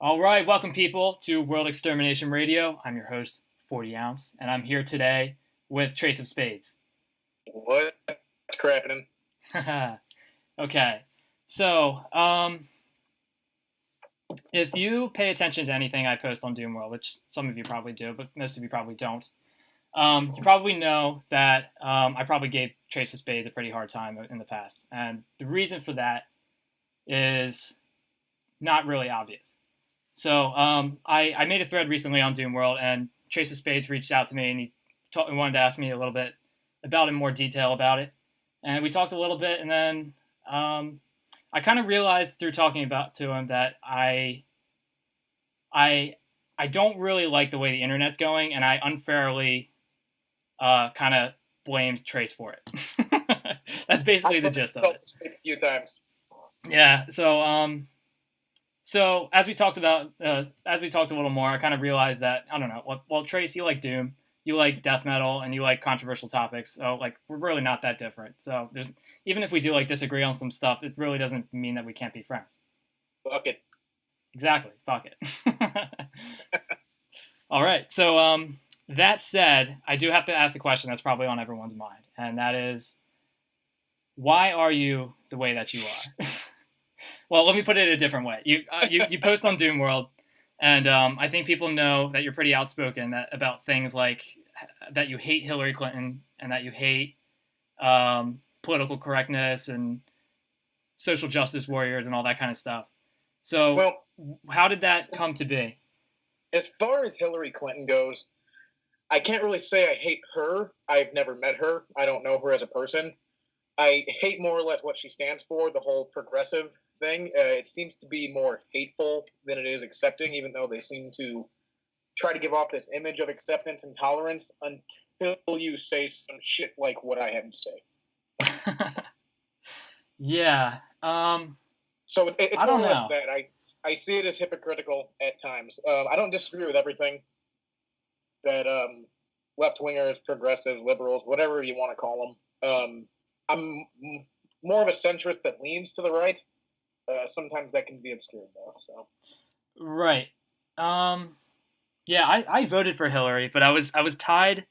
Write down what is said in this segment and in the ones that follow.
All right, welcome people to World Extermination Radio. I'm your host, 40 Ounce, and I'm here today with TraceOfSpades. What's crappening? Okay, so if you pay attention to anything I post on Doomworld, which some of you probably do, but most of you probably don't, you probably know that I probably gave TraceOfSpades a pretty hard time in the past, and the reason for that is not really obvious. So I made a thread recently on Doomworld, and TraceOfSpades reached out to me, and he wanted to ask me a little bit about in more detail about it. And we talked a little bit, and then I kind of realized through talking to him that I don't really like the way the internet's going, and I unfairly kind of blamed Trace for it. That's basically the gist of it. A few times. Yeah. So as we talked a little more, I kind of realized that I don't know. Well, Trace, you like Doom, you like death metal, and you like controversial topics. So like we're really not that different. So even if we do like disagree on some stuff, it really doesn't mean that we can't be friends. Fuck it. Exactly. Fuck it. All right. So that said, I do have to ask a question that's probably on everyone's mind, and that is, why are you the way that you are? Well, let me put it a different way. You post on Doomworld, and I think people know that you're pretty outspoken about things like that you hate Hillary Clinton and that you hate political correctness and social justice warriors and all that kind of stuff. So, how did that come to be? As far as Hillary Clinton goes, I can't really say I hate her. I've never met her. I don't know her as a person. I hate more or less what she stands for, the whole progressive thing. It seems to be more hateful than it is accepting, even though they seem to try to give off this image of acceptance and tolerance until you say some shit like what I have to say. Yeah. So it's more or less that. I see it as hypocritical at times. I don't disagree with everything that left-wingers, progressives, liberals, whatever you want to call them. I'm more of a centrist that leans to the right. Sometimes that can be obscure, though. So. Right. Yeah, I voted for Hillary, but I was tied.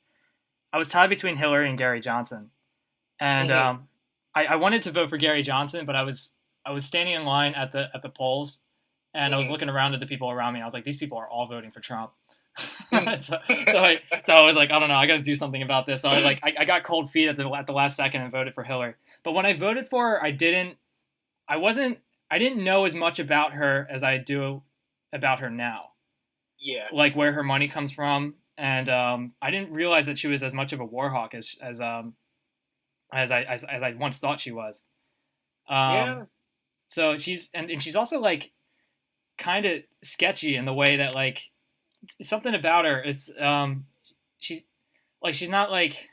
I was tied between Hillary and Gary Johnson, and I wanted to vote for Gary Johnson, but I was standing in line at the polls, and I was looking around at the people around me. I was like, these people are all voting for Trump. so I was like, I don't know, I got to do something about this. So I got cold feet at the last second and voted for Hillary. But when I voted for her, I didn't know as much about her as I do about her now. Yeah. Like where her money comes from, and I didn't realize that she was as much of a war hawk as I once thought she was. Yeah. So she's also like kind of sketchy in the way that like something about her. It's she's not like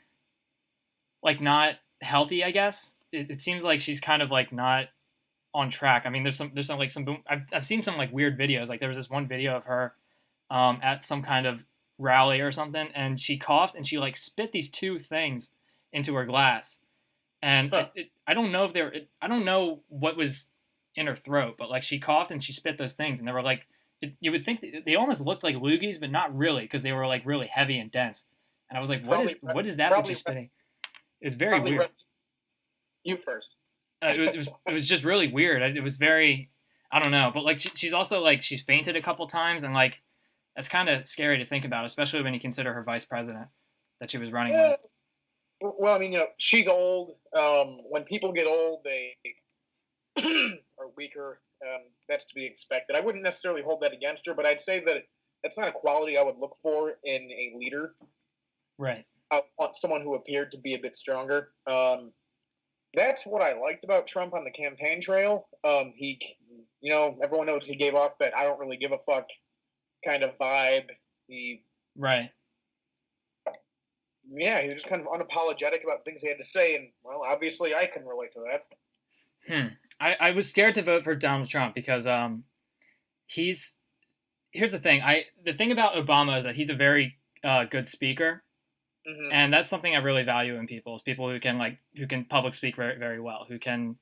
not healthy, I guess. It seems like she's kind of like not on track. I mean, there's some like some I've seen some like weird videos. Like there was this one video of her at some kind of rally or something, and she coughed and she like spit these two things into her glass, and I don't know if I don't know what was in her throat, but like she coughed and she spit those things, and they were like you would think they almost looked like loogies, but not really, because they were like really heavy and dense. And I was like, what is that you're spitting? It was very weird. You first. It was just really weird. It was very, I don't know, but like she's also like she's fainted a couple times, and like that's kind of scary to think about, especially when you consider her vice president that she was running with. Well, I mean, she's old. When people get old, they are weaker. That's to be expected. I wouldn't necessarily hold that against her, but I'd say that that's not a quality I would look for in a leader. Right. I want someone who appeared to be a bit stronger. That's what I liked about Trump on the campaign trail. He, everyone knows he gave off that I don't really give a fuck kind of vibe. Right. Yeah, he was just kind of unapologetic about things he had to say, and, well, obviously I can relate to that. I was scared to vote for Donald Trump because here's the thing. The thing about Obama is that he's a very good speaker. Mm-hmm. And that's something I really value in people, is people who can public speak very, very well, who can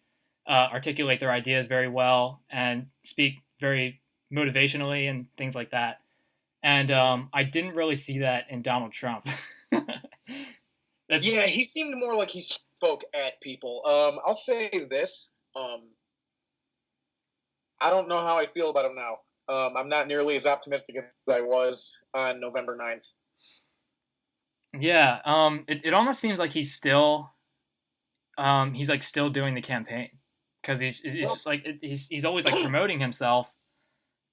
articulate their ideas very well and speak very motivationally and things like that. And I didn't really see that in Donald Trump. Yeah, he seemed more like he spoke at people. I'll say this. I don't know how I feel about him now. I'm not nearly as optimistic as I was on November 9th. Yeah, it almost seems like he's like still doing the campaign because it's just like he's always like promoting himself,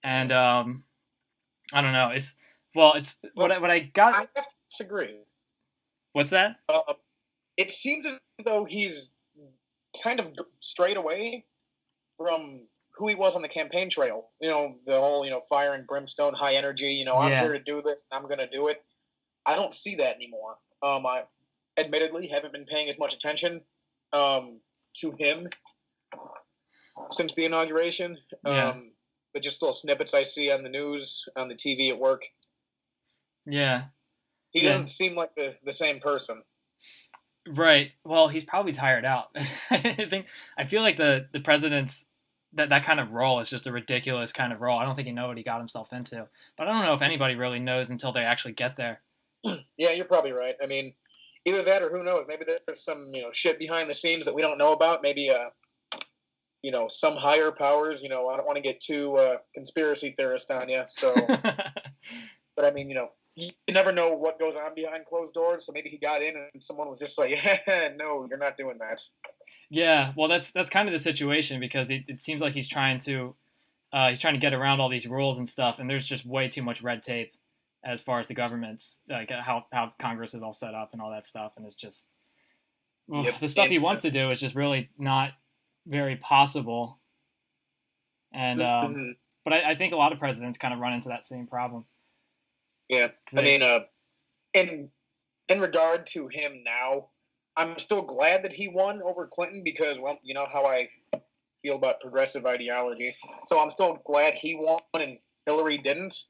and I don't know. It's what I got. I have to disagree. What's that? It seems as though he's kind of strayed away from who he was on the campaign trail. You know, the whole, fire and brimstone, high energy, I'm here to do this, and I'm going to do it. I don't see that anymore. I admittedly haven't been paying as much attention to him since the inauguration. Yeah. But just little snippets I see on the news, on the TV at work. Yeah. He doesn't seem like the same person. Right. Well, he's probably tired out. I feel like the president's that kind of role is just a ridiculous kind of role. I don't think he knows what he got himself into. But I don't know if anybody really knows until they actually get there. Yeah, you're probably right. I mean, either that or who knows? Maybe there's some shit behind the scenes that we don't know about. Maybe some higher powers. I don't want to get too conspiracy theorist on you. So, but I mean, you never know what goes on behind closed doors. So maybe he got in and someone was just like, "No, you're not doing that." Yeah, well, that's kind of the situation because it seems like he's trying to get around all these rules and stuff, and there's just way too much red tape as far as the government's like how Congress is all set up and all that stuff, and it's just the stuff he wants to do is just really not very possible. And but I think a lot of presidents kind of run into that same problem. Yeah, I mean, in regard to him now, I'm still glad that he won over Clinton because, well, you know how I feel about progressive ideology. So I'm still glad he won and Hillary didn't.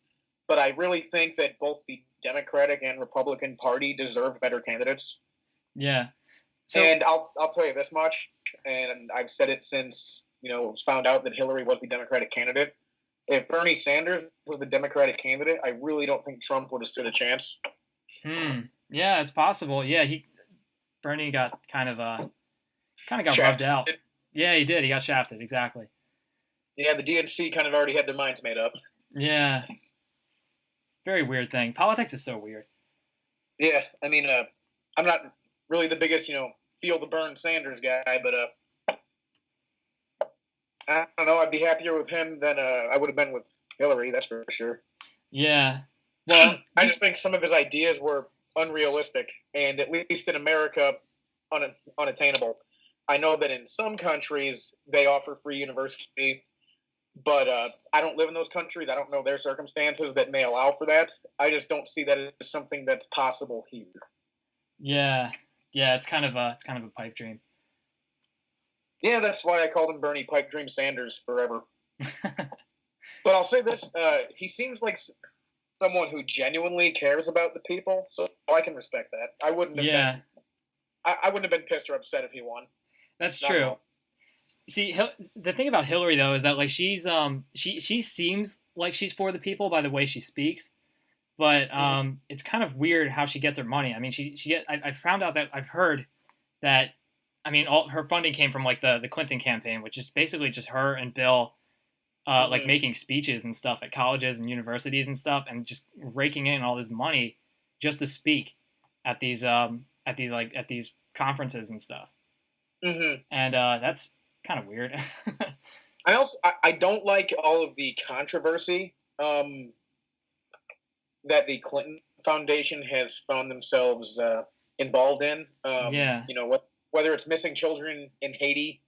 But I really think that both the Democratic and Republican Party deserve better candidates. Yeah. And I'll tell you this much, and I've said it since, it was found out that Hillary was the Democratic candidate. If Bernie Sanders was the Democratic candidate, I really don't think Trump would have stood a chance. Yeah, it's possible. Yeah, Bernie got kind of got rubbed out. Yeah, he did. He got shafted. Exactly. Yeah, the DNC kind of already had their minds made up. Yeah. Very weird thing. Politics is so weird. Yeah, I mean, I'm not really the biggest, feel the burn Sanders guy, but I don't know. I'd be happier with him than I would have been with Hillary. That's for sure. Yeah. Well, I just think some of his ideas were unrealistic and at least in America unattainable. I know that in some countries they offer free university, but I don't live in those countries. I don't know their circumstances that may allow for that. I just don't see that as something that's possible here. Yeah, it's kind of a pipe dream. Yeah, that's why I called him Bernie Pipe Dream Sanders forever. But I'll say this: he seems like someone who genuinely cares about the people, so I can respect that. I wouldn't have I wouldn't have been pissed or upset if he won. That's true. See, the thing about Hillary though is that like she seems like she's for the people by the way she speaks, but it's kind of weird how she gets her money. I mean, I found out that I've heard that all her funding came from like the Clinton campaign, which is basically just her and Bill like making speeches and stuff at colleges and universities and stuff, and just raking in all this money just to speak at these conferences and stuff. And that's kind of weird. I don't like all of the controversy that the Clinton Foundation has found themselves involved in. Whether it's missing children in Haiti,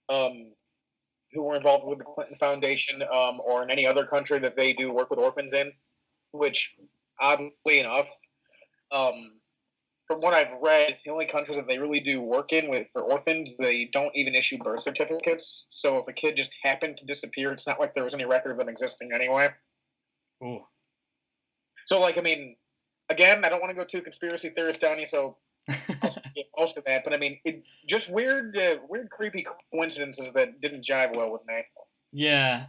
who were involved with the Clinton Foundation, or in any other country that they do work with orphans in, which, oddly enough, from what I've read, the only countries that they really do work in for orphans, they don't even issue birth certificates. So if a kid just happened to disappear, it's not like there was any record of them existing anyway. Ooh. So, again, I don't want to go too conspiracy theorist on you, so I'll skip most of that. But, just weird, creepy coincidences that didn't jive well with me. Yeah.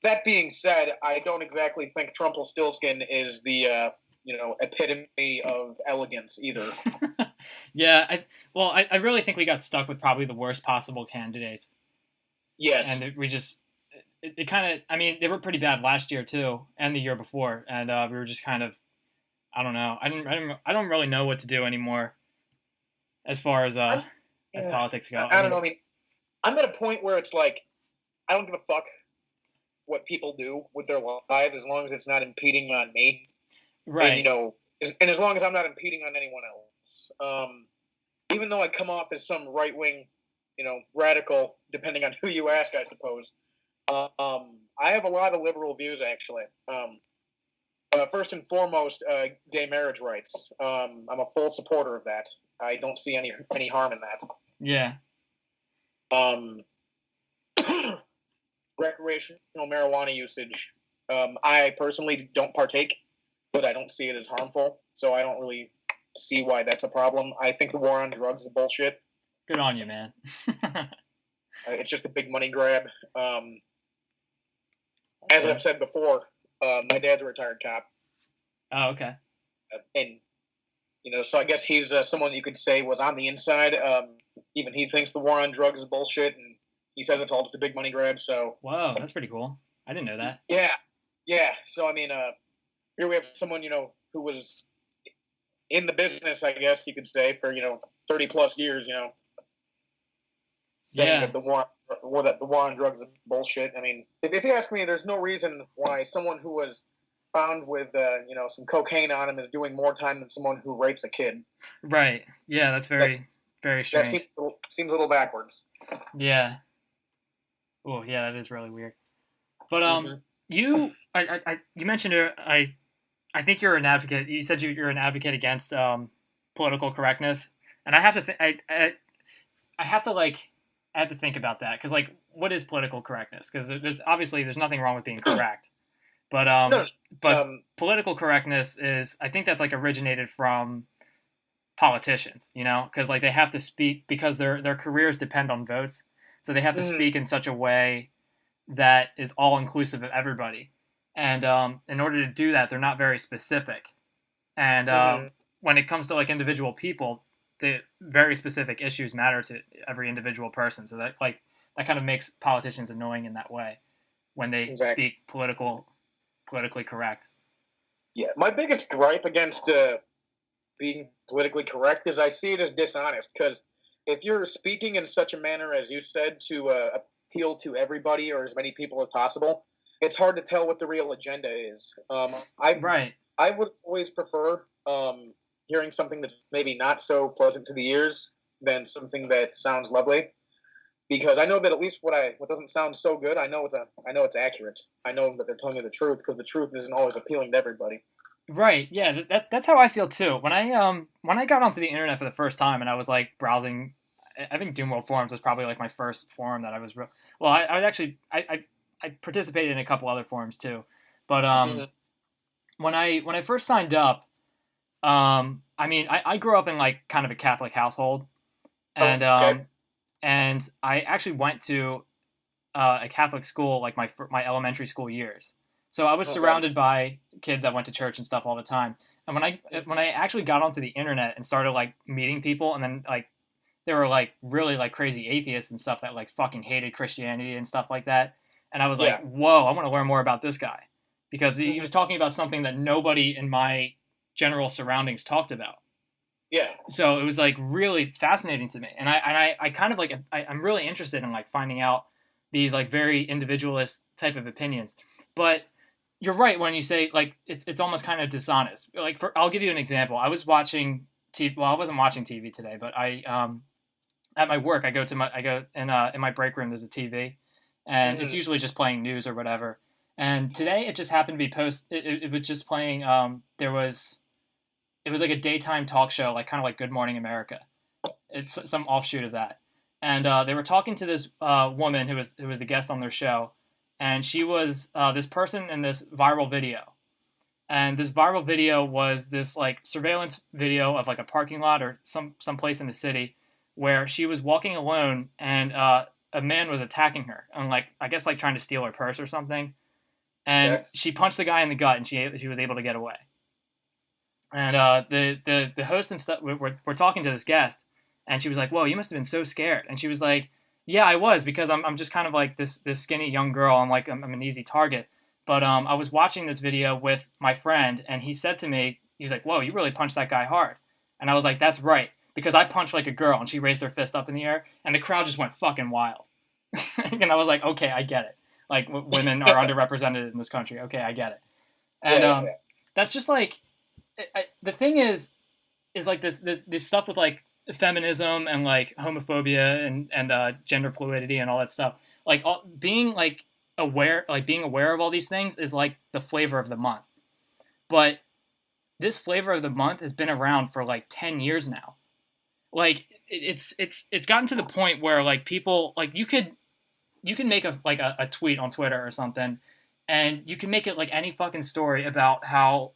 That being said, I don't exactly think Trumpelstiltskin is the epitome of elegance either. Yeah, I really think we got stuck with probably the worst possible candidates. Yes. And we just it kind of, I mean, they were pretty bad last year too, and the year before, and we were just kind of, I don't know, I don't really know what to do anymore as far as politics go. I don't know. I mean, I'm at a point where it's like I don't give a fuck what people do with their lives as long as it's not impeding on me. Right. And, and as long as I'm not impeding on anyone else. Even though I come off as some right wing, radical, depending on who you ask, I suppose. I have a lot of liberal views, actually. First and foremost, gay marriage rights. I'm a full supporter of that. I don't see any harm in that. Yeah. Recreational marijuana usage. I personally don't partake, but I don't see it as harmful, so I don't really see why that's a problem. I think the war on drugs is bullshit. Good on you, man. It's just a big money grab. As I've said before, my dad's a retired cop. Oh, okay. And, so I guess he's someone you could say was on the inside. Even he thinks the war on drugs is bullshit, and he says it's all just a big money grab. So. Whoa, that's pretty cool. I didn't know that. Yeah. So, I mean, here we have someone, who was in the business, I guess you could say, for, 30 plus years, Yeah. That the war on drugs is bullshit. I mean, if you ask me, there's no reason why someone who was found with, some cocaine on him is doing more time than someone who rapes a kid. Right. Yeah, that's very strange. That seems a little backwards. Yeah. Oh, yeah, that is really weird. But you mentioned I think you're an advocate. You said you're an advocate against political correctness, and I have to I have to think about that because what is political correctness? Because there's nothing wrong with being correct, but political correctness is, I think that's originated from politicians, because they have to speak because their careers depend on votes, so they have to speak in such a way that is all inclusive of everybody. And in order to do that, they're not very specific. And when it comes to individual people, the very specific issues matter to every individual person. So that kind of makes politicians annoying in that way when they speak politically correct. Yeah, my biggest gripe against being politically correct is I see it as dishonest, because if you're speaking in such a manner, as you said, to appeal to everybody or as many people as possible, it's hard to tell what the real agenda is. I would always prefer hearing something that's maybe not so pleasant to the ears than something that sounds lovely, because I know that at least what doesn't sound so good, I know it's accurate. I know that they're telling me the truth, because the truth isn't always appealing to everybody. Right. Yeah. That's how I feel too. When I got onto the internet for the first time and I was browsing, I think Doomworld forums was probably my first forum that I was. I participated in a couple other forums too, but when I first signed up, I grew up in kind of a Catholic household, and and I actually went to a Catholic school my elementary school years. So I was surrounded by kids that went to church and stuff all the time. And when I actually got onto the internet and started meeting people, and then they were really crazy atheists and stuff that fucking hated Christianity and stuff like that. And I was whoa, I want to learn more about this guy, because he was talking about something that nobody in my general surroundings talked about. Yeah. So it was really fascinating to me, and I kind of I'm really interested in finding out these very individualist type of opinions. But you're right when you say it's almost kind of dishonest. I'll give you an example. I was watching TV. Well, I wasn't watching TV today, but I at my work I go in my break room. There's a TV, and it's usually just playing news or whatever. And today it just happened to be it was just playing. It was a daytime talk show, kind of Good Morning America. It's some offshoot of that, and they were talking to this woman who was the guest on their show. And she was this person in this viral video. And this viral video was this surveillance video of a parking lot or some place in the city where she was walking alone, and a man was attacking her and I guess trying to steal her purse or something. and she punched the guy in the gut, and she was able to get away. And the host and stuff we're talking to this guest, and she was like, "Whoa, you must have been so scared." And she was like, "Yeah, I was, because I'm just kind of like this skinny young girl. I'm an easy target." But I was watching this video with my friend, and he said to me, he was like, "Whoa, you really punched that guy hard." And I was like, "That's right, because I punched like a girl." And she raised her fist up in the air, and the crowd just went fucking wild. And I was like, "Okay, I get it. Like, women are underrepresented in this country. Okay, I get it." And that's just like, the thing is like this stuff with like feminism and like homophobia and gender fluidity and all that stuff. Like, being aware of all these things is like the flavor of the month. But this flavor of the month has been around for like 10 years now. Like, it's gotten to the point where like people, like, you can make a tweet on Twitter or something, and you can make it like any fucking story about how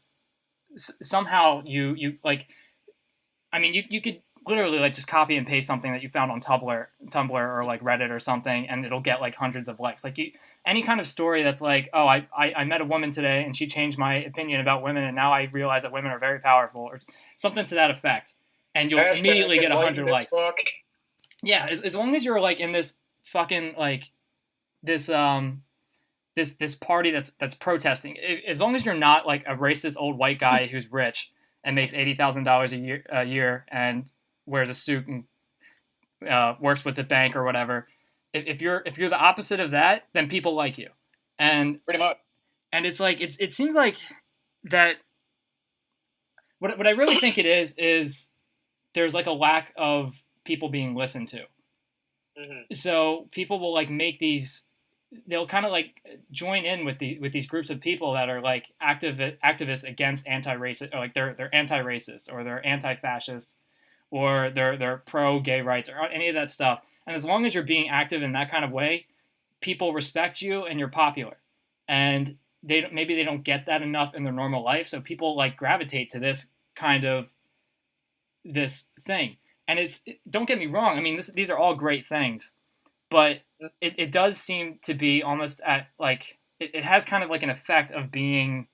somehow you like, I mean, you could literally like just copy and paste something that you found on Tumblr or like Reddit or something, and it'll get like hundreds of likes. Like, any kind of story that's like, oh, I met a woman today and she changed my opinion about women, and now I realize that women are very powerful, or something to that effect, and you'll immediately get 100 likes. Yeah, as long as you're like in this fucking like this party that's protesting, as long as you're not like a racist old white guy who's rich and makes $80,000 a year and wears a suit and works with the bank or whatever, if you're the opposite of that, then people like you. And pretty much. And it's like, it seems like that what I really think it is there's like a lack of people being listened to. Mm-hmm. So people will like make these, they'll kind of like join in with these groups of people that are like activists against anti-racist, or like they're anti-racist, or they're anti-fascist, or they're pro-gay rights, or any of that stuff. And as long as you're being active in that kind of way, people respect you and you're popular. And maybe they don't get that enough in their normal life, so people like gravitate to this kind of this thing. And don't get me wrong, I mean, these are all great things, but it does seem to be almost at like, it has kind of like an effect of being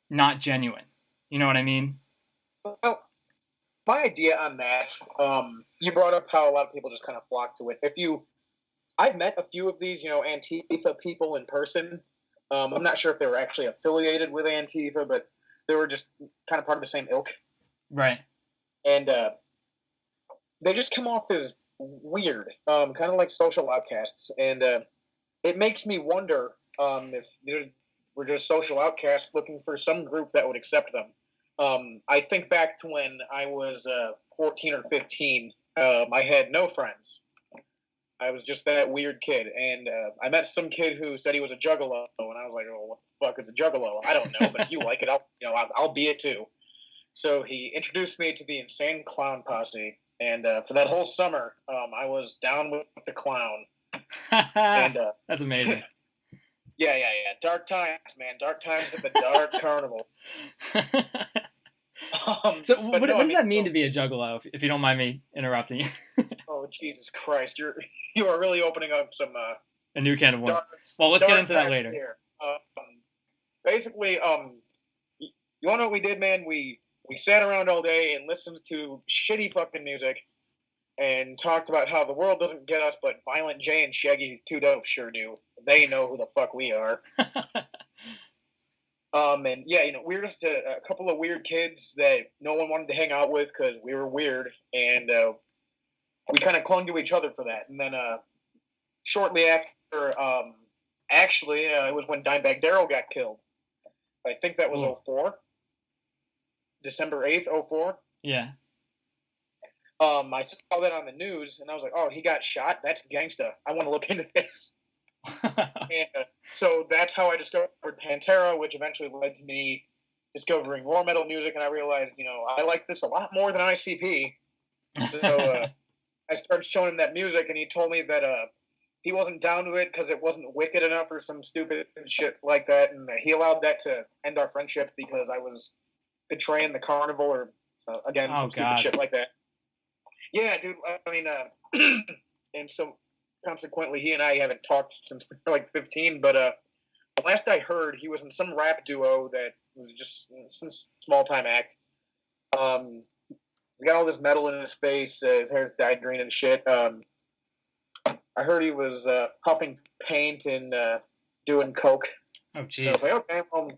not genuine. You know what I mean? Well, my idea on that, you brought up how a lot of people just kind of flock to it. I've met a few of these, Antifa people in person. I'm not sure if they were actually affiliated with Antifa, but they were just kind of part of the same ilk. Right. And they just come off as weird, kind of like social outcasts. And it makes me wonder if we're just social outcasts looking for some group that would accept them. I think back to when I was 14 or 15. I had no friends. I was just that weird kid. And I met some kid who said he was a juggalo. And I was like, oh, what the fuck is a juggalo? I don't know, but if you like it, I'll be it too. So he introduced me to the Insane Clown Posse. And for that whole summer, I was down with the clown. And that's amazing. Yeah. Dark times, man. Dark times at the Dark Carnival. So what does that mean to be a juggalo, if you don't mind me interrupting you? Oh, Jesus Christ. You are really opening up some... a new can of worms. Well, let's get into that later. Here. Basically, you want to know what we did, man? We sat around all day and listened to shitty fucking music and talked about how the world doesn't get us, but Violent J and Shaggy 2 Dope sure do. They know who the fuck we are. And yeah, we're just a couple of weird kids that no one wanted to hang out with because we were weird, and we kind of clung to each other for that. And then shortly after, it was when Dimebag Darrell got killed. I think that was 04. December 8th, 04. Yeah. I saw that on the news, and I was like, oh, he got shot? That's gangsta. I want to look into this. And so that's how I discovered Pantera, which eventually led to me discovering raw metal music, and I realized, I like this a lot more than ICP. So I started showing him that music, and he told me that he wasn't down to it because it wasn't wicked enough or some stupid shit like that, and he allowed that to end our friendship because I was betraying the carnival or, again, some stupid shit like that. Yeah, dude, I mean, and so consequently he and I haven't talked since we were like 15, but last I heard, he was in some rap duo that was just some small time act. He's got all this metal in his face. His hair's dyed green and shit. I heard he was huffing paint and doing coke. Oh, So I jeez. was like, okay, well,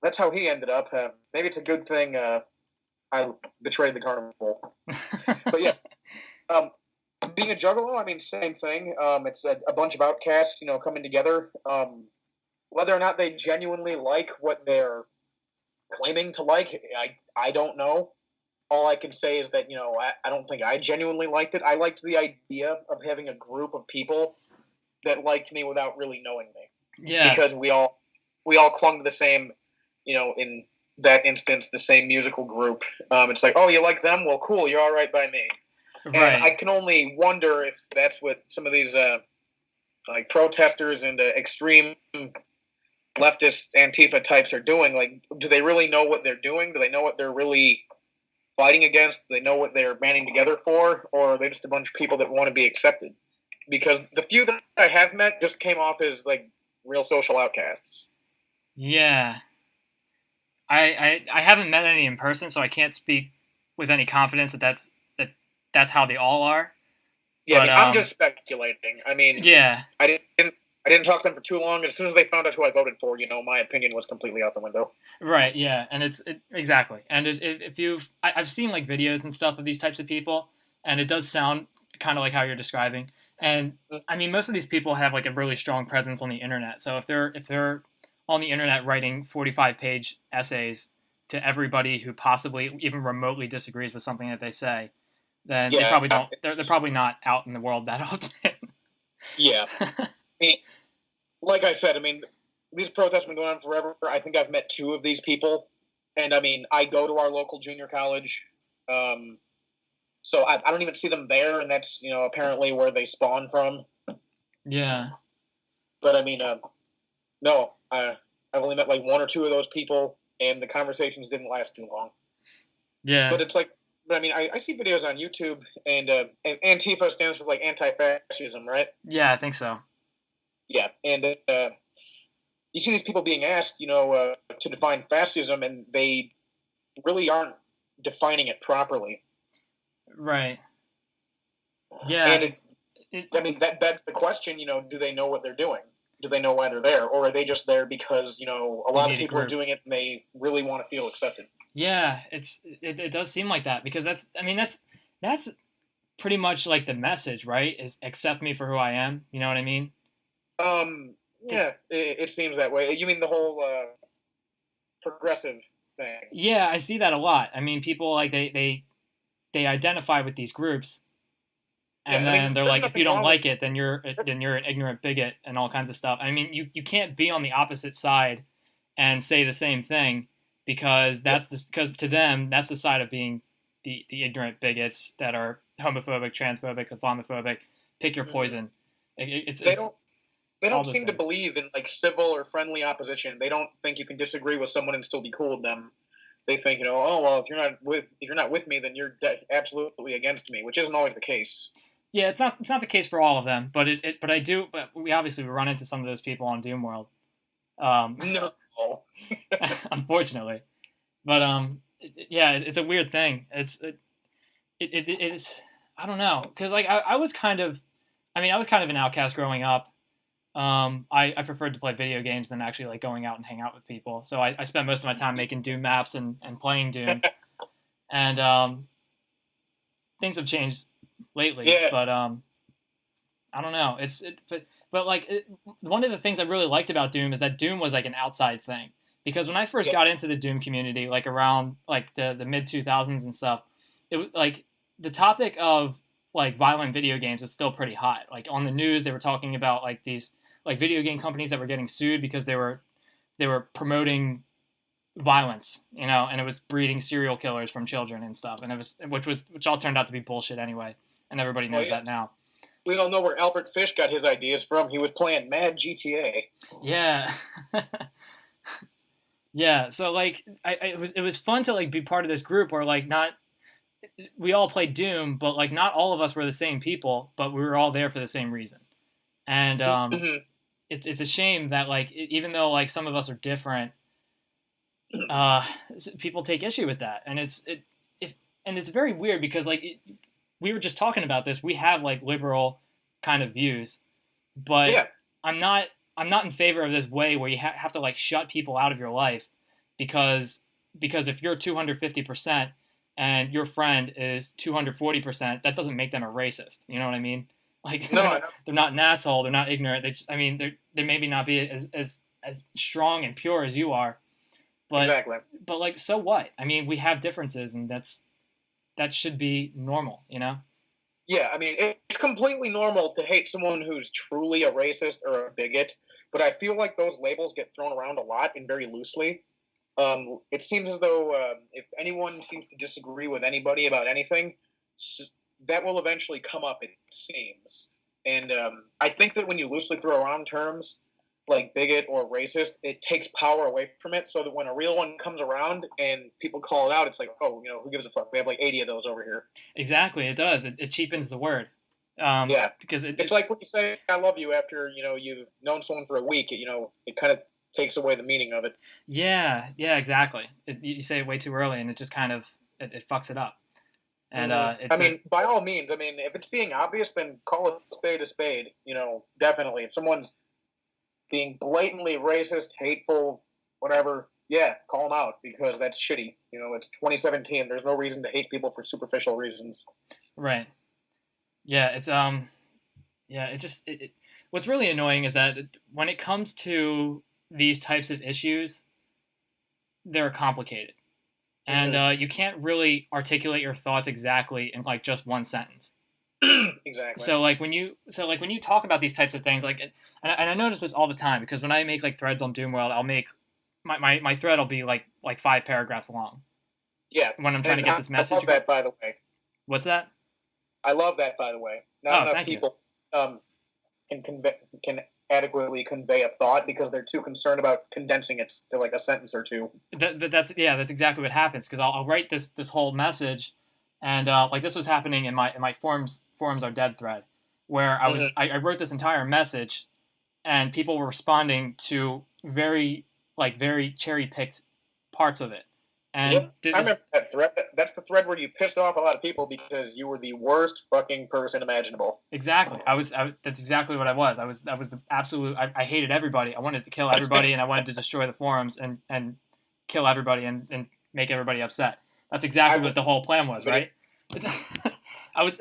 that's how he ended up. Maybe it's a good thing I betrayed the carnival. But yeah, being a juggalo, I mean, same thing. It's a bunch of outcasts, coming together. Whether or not they genuinely like what they're claiming to like, I don't know. All I can say is that, I don't think I genuinely liked it. I liked the idea of having a group of people that liked me without really knowing me. Yeah. Because we all clung to the same, in that instance, the same musical group. It's like, oh, you like them? Well, cool, you're all right by me. Right. And I can only wonder if that's what some of these like protesters and extreme leftist Antifa types are doing. Like, do they really know what they're doing? Do they know what they're really fighting against? Do they know what they're banding together for? Or are they just a bunch of people that want to be accepted? Because the few that I have met just came off as like real social outcasts. Yeah. I haven't met any in person, so I can't speak with any confidence that that's how they all are. Yeah, But, I'm just speculating. I mean, yeah. I didn't talk to them for too long. As soon as they found out who I voted for, my opinion was completely out the window. Right, yeah, and exactly. And if I've seen like videos and stuff of these types of people, and it does sound kind of like how you're describing. And I mean, most of these people have like a really strong presence on the internet. So if they're on the internet writing 45-page essays to everybody who possibly even remotely disagrees with something that they say, then they probably don't. They're probably not out in the world that often. Yeah. I mean, like I said, these protests have been going on forever. I think I've met 2 of these people. And, I go to our local junior college. So I don't even see them there, and that's, apparently where they spawn from. Yeah. But, no. I've only met, like, 1 or 2 of those people, and the conversations didn't last too long. Yeah. But it's like, I see videos on YouTube, and Antifa stands for, like, anti-fascism, right? Yeah, I think so. Yeah, and you see these people being asked, to define fascism, and they really aren't defining it properly. Right. Yeah. And that begs the question, do they know what they're doing? Do they know why they're there? Or are they just there because, a lot of people are doing it and they really want to feel accepted? Yeah, it does seem like that, because that's pretty much like the message, right? Is accept me for who I am. You know what I mean? Yeah, it seems that way. You mean the whole progressive thing? Yeah, I see that a lot. I mean, people like they identify with these groups, and then they're like, if you don't like it, then you're an ignorant bigot and all kinds of stuff. I mean, you can't be on the opposite side and say the same thing, because because to them that's the side of being the ignorant bigots that are homophobic, transphobic, Islamophobic. Pick your poison. They don't seem to believe in like civil or friendly opposition. They don't think you can disagree with someone and still be cool with them. They think, oh well, if you're not with me, then you're absolutely against me, which isn't always the case. Yeah, it's not the case for all of them, but but we obviously run into some of those people on Doom World. No. Unfortunately, but yeah, it's a weird thing. It's I don't know, because like I was kind of an outcast growing up. I preferred to play video games than actually like going out and hang out with people. So I spent most of my time making Doom maps and playing Doom. And things have changed lately, Yeah. but I don't know. But one of the things I really liked about Doom is that Doom was like an outside thing. Because when I first got into the Doom community, like around like the mid 2000s and stuff, it was like the topic of like violent video games was still pretty hot. Like on the news, they were talking about like these like video game companies that were getting sued because they were promoting violence, and it was breeding serial killers from children and stuff, and which all turned out to be bullshit anyway, and everybody knows that now. We all know where Albert Fish got his ideas from. He was playing Mad GTA. Yeah. Yeah, so like it was fun to like be part of this group where like we all played Doom, but like not all of us were the same people, but we were all there for the same reason. And it's a shame that like even though like some of us are different, people take issue with that, and it's very weird because like we were just talking about this. We have like liberal kind of views, but Yeah. I'm not I'm not in favor of this way where you have to like shut people out of your life because if you're 250% and your friend is 240%, that doesn't make them a racist. You know what I mean? Like No, I know. they're not an asshole. They're not ignorant. They just, I mean, they maybe not be as strong and pure as you are, but Exactly. but like so what? I mean, we have differences, and that should be normal. You know? Yeah, I mean, it's completely normal to hate someone who's truly a racist or a bigot, but I feel like those labels get thrown around a lot and very loosely. It seems as though if anyone seems to disagree with anybody about anything, that will eventually come up, it seems. And I think that when you loosely throw around terms like bigot or racist, it takes power away from it so that when a real one comes around and people call it out, it's like, oh, who gives a fuck? We have like 80 of those over here. Exactly, it does. It cheapens the word. Yeah. Because it's like when you say I love you after, you've known someone for a week, it kind of takes away the meaning of it. Yeah, exactly. You say it way too early, and it just kind of it fucks it up. And I mean, by all means, if it's being obvious, then call a spade a spade. Definitely. If someone's being blatantly racist, hateful, whatever, yeah, call them out because that's shitty. It's 2017. There's no reason to hate people for superficial reasons. Right. Yeah, it's what's really annoying is that when it comes to these types of issues, they're complicated. And you can't really articulate your thoughts exactly in like just one sentence. Exactly. So like when you talk about these types of things, like, and I notice this all the time because when I make like threads on Doomworld, I'll make my thread will be like 5 paragraphs long. Yeah. When I'm trying to get this message. I love that, by the way. What's that? I love that, by the way. Not enough people can adequately convey a thought because they're too concerned about condensing it to like a sentence or two. But that's exactly what happens because I'll write this whole message, and like this was happening in my forums are dead thread, where I wrote this entire message, and people were responding to very cherry picked parts of it. And I remember that thread. That's the thread where you pissed off a lot of people because you were the worst fucking person imaginable. Exactly. That's exactly what I was. I was the absolute. I hated everybody. I wanted to kill everybody, and I wanted to destroy the forums and kill everybody and make everybody upset. That's exactly what the whole plan was, right? I was.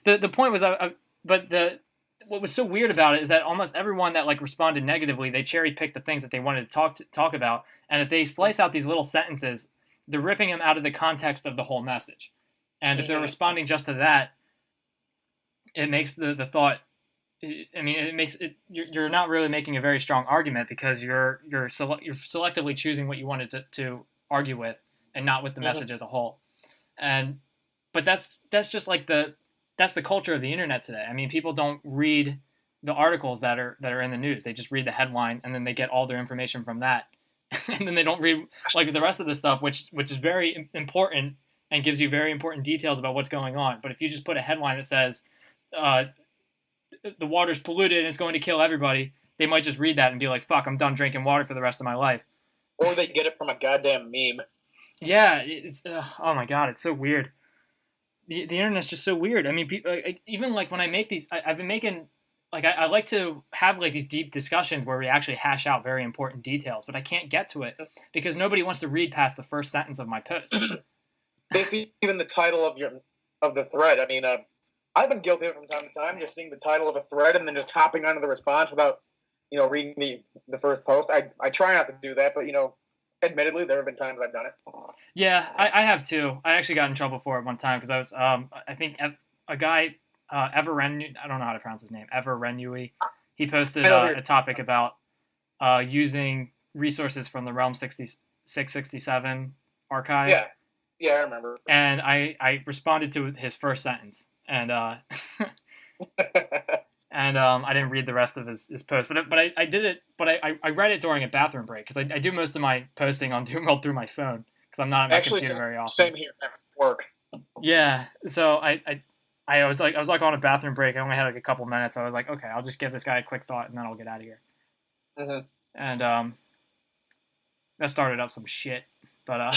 The point was. What was so weird about it is that almost everyone that like responded negatively, they cherry picked the things that they wanted to talk about, and if they slice out these little sentences, they're ripping them out of the context of the whole message. And if they're responding just to that, it makes the thought. I mean, it makes it. You're not really making a very strong argument because you're selectively choosing what you wanted to argue with, and not with the message as a whole. But that's just like that's the culture of the internet today. I mean, people don't read the articles that are in the news. They just read the headline, and then they get all their information from that. And then they don't read like the rest of the stuff, which is very important and gives you very important details about what's going on. But if you just put a headline that says the water's polluted and it's going to kill everybody, they might just read that and be like, "Fuck, I'm done drinking water for the rest of my life." Or they get it from a goddamn meme. Yeah, it's oh my god, it's so weird. The internet's just so weird. I mean, even like when I make these, I've been making. Like, I like to have, like, these deep discussions where we actually hash out very important details, but I can't get to it because nobody wants to read past the first sentence of my post. Even the title of the thread. I mean, I've been guilty of it from time to time, just seeing the title of a thread and then just hopping onto the response without, reading the first post. I try not to do that, but, admittedly, there have been times I've done it. Yeah, I have, too. I actually got in trouble for it one time because I was, I think a guy... Everrenui, I don't know how to pronounce his name. Everrenui. He posted a topic about using resources from the Realm 667 archive. Yeah, I remember. And I responded to his first sentence, and I didn't read the rest of his post. But I did it. But I read it during a bathroom break because I do most of my posting on Doomworld through my phone because I'm not on my computer very often. Same here. Work. Yeah. So I was like on a bathroom break. I only had like a couple minutes. I was like, okay, I'll just give this guy a quick thought and then I'll get out of here. Mm-hmm. And that started up some shit. But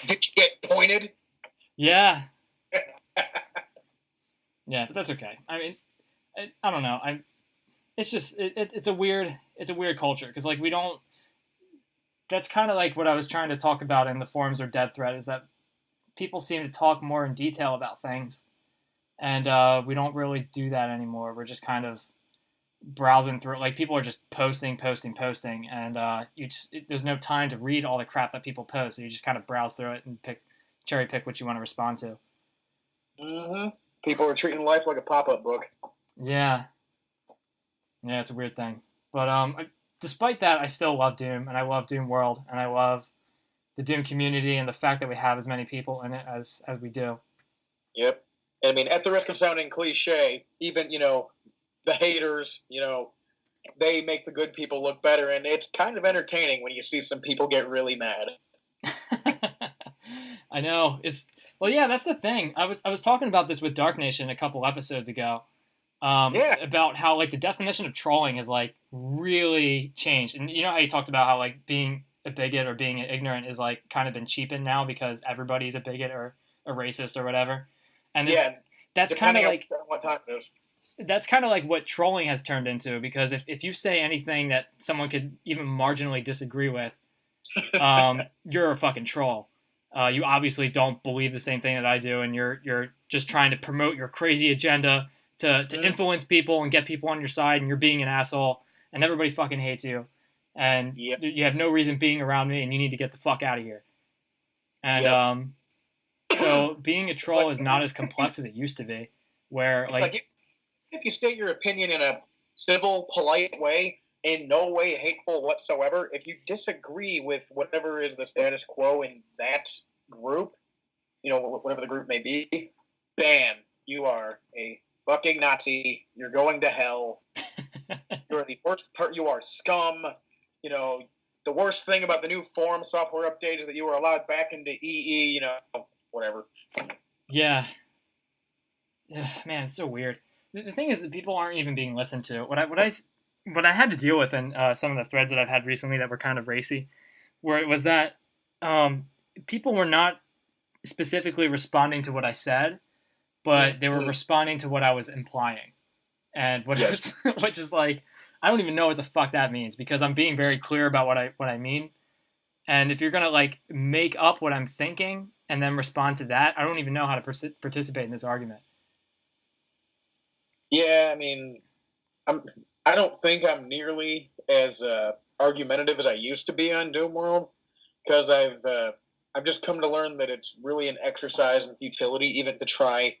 Did you get pointed? yeah, yeah, but that's okay. I mean, I don't know. It's just it's a weird culture because like we don't. That's kind of like what I was trying to talk about in the forums or dead thread is that people seem to talk more in detail about things, and we don't really do that anymore. We're just kind of browsing through. Like people are just posting, and there's no time to read all the crap that people post. So you just kind of browse through it and cherry pick what you want to respond to. Mm-hmm. People are treating life like a pop-up book. Yeah, it's a weird thing. But despite that, I still love Doom, and I love Doom World, and I love the Doom community and the fact that we have as many people in it as we do. Yep. And I mean, at the risk of sounding cliche, even, the haters, they make the good people look better, and it's kind of entertaining when you see some people get really mad. I know. Yeah, that's the thing. I was talking about this with Dark Nation a couple episodes ago. About how like the definition of trolling has like really changed. And you know how you talked about how like being a bigot or being ignorant is like kind of been cheapened now because everybody's a bigot or a racist or whatever. And that's kind of like what time it is. That's kind of like what trolling has turned into, because if you say anything that someone could even marginally disagree with, you're a fucking troll. You obviously don't believe the same thing that I do, and you're just trying to promote your crazy agenda to influence people and get people on your side, and you're being an asshole, and everybody fucking hates you, and you have no reason being around me, and you need to get the fuck out of here. And so being a troll is not as complex as it used to be, where like if you state your opinion in a civil, polite way, in no way hateful whatsoever, if you disagree with whatever is the status quo in that group, whatever the group may be, bam, you are a fucking Nazi. You're going to hell. You're the worst part. You are scum. The worst thing about the new forum software update is that you were allowed back into EE. Whatever. Yeah. Man, it's so weird. The thing is that people aren't even being listened to. What I had to deal with in some of the threads that I've had recently that were kind of racy, where it was that people were not specifically responding to what I said, but they were responding to what I was implying, and which is like, I don't even know what the fuck that means, because I'm being very clear about what I mean, and if you're gonna like make up what I'm thinking and then respond to that, I don't even know how to participate in this argument. Yeah, I mean, I don't think I'm nearly as argumentative as I used to be on Doom World, because I've just come to learn that it's really an exercise in futility, even to try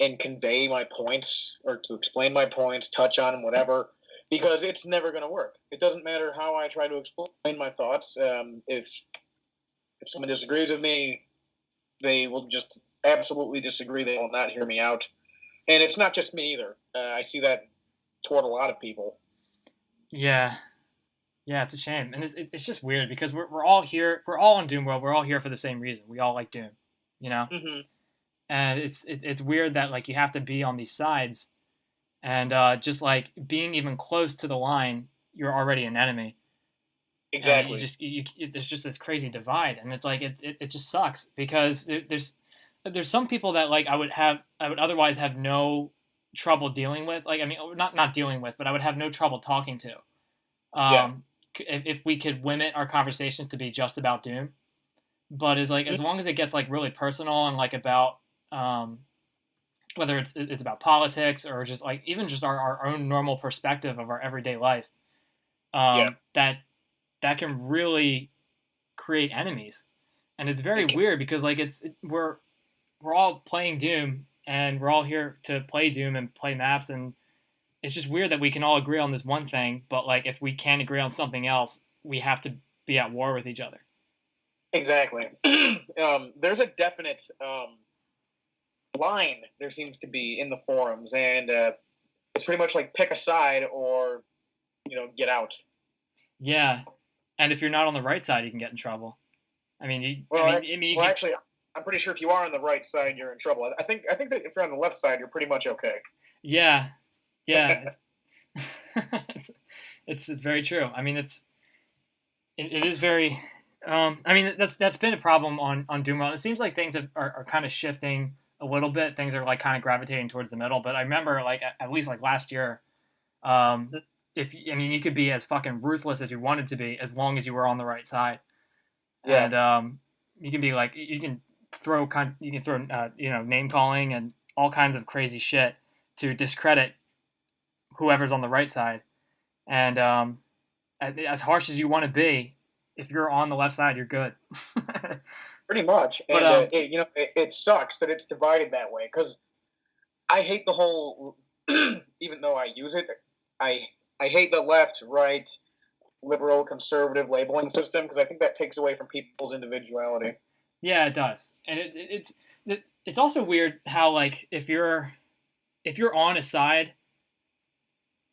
and convey my points or to explain my points, touch on them, whatever, because it's never going to work. It doesn't matter how I try to explain my thoughts. If someone disagrees with me, they will just absolutely disagree. They will not hear me out. And it's not just me either. I see that toward a lot of people. Yeah, it's a shame, and it's just weird because we're all here. We're all in Doom World. We're all here for the same reason. We all like Doom, Mm-hmm. And it's weird that like you have to be on these sides, and just like being even close to the line, you're already an enemy. Exactly. There's just this crazy divide, and it's like it just sucks because there's some people that like I would otherwise have no trouble dealing with. Like, I mean, not dealing with, but I would have no trouble talking to. If we could limit our conversations to be just about Doom. But it's like, as long as it gets like really personal and like about whether it's about politics or just like even just our own normal perspective of our everyday life, that can really create enemies. And it's very weird because like we're all playing Doom and we're all here to play Doom and play maps, and it's just weird that we can all agree on this one thing, but like if we can't agree on something else, we have to be at war with each other. Exactly. There's a definite line there seems to be in the forums, and it's pretty much like pick a side or get out. Yeah, and if you're not on the right side, you can get in trouble. I mean, actually, I'm pretty sure if you are on the right side, you're in trouble. I think that if you're on the left side, you're pretty much okay. Yeah. It's very true. I mean, it is very. I mean, that's been a problem on Doomworld. It seems like things are kind of shifting a little bit. Things are like kind of gravitating towards the middle. But I remember like at least like last year, if I mean you could be as fucking ruthless as you wanted to be as long as you were on the right side. Yeah. And you can be like you can throw name calling and all kinds of crazy shit to discredit whoever's on the right side. And as harsh as you want to be, if you're on the left side, you're good. Pretty much. But, And it sucks that it's divided that way, because I hate the whole. Even though I use it, I hate the left, right, liberal, conservative labeling system, because I think that takes away from people's individuality. Yeah, it does, and it's also weird how like if you're on a side,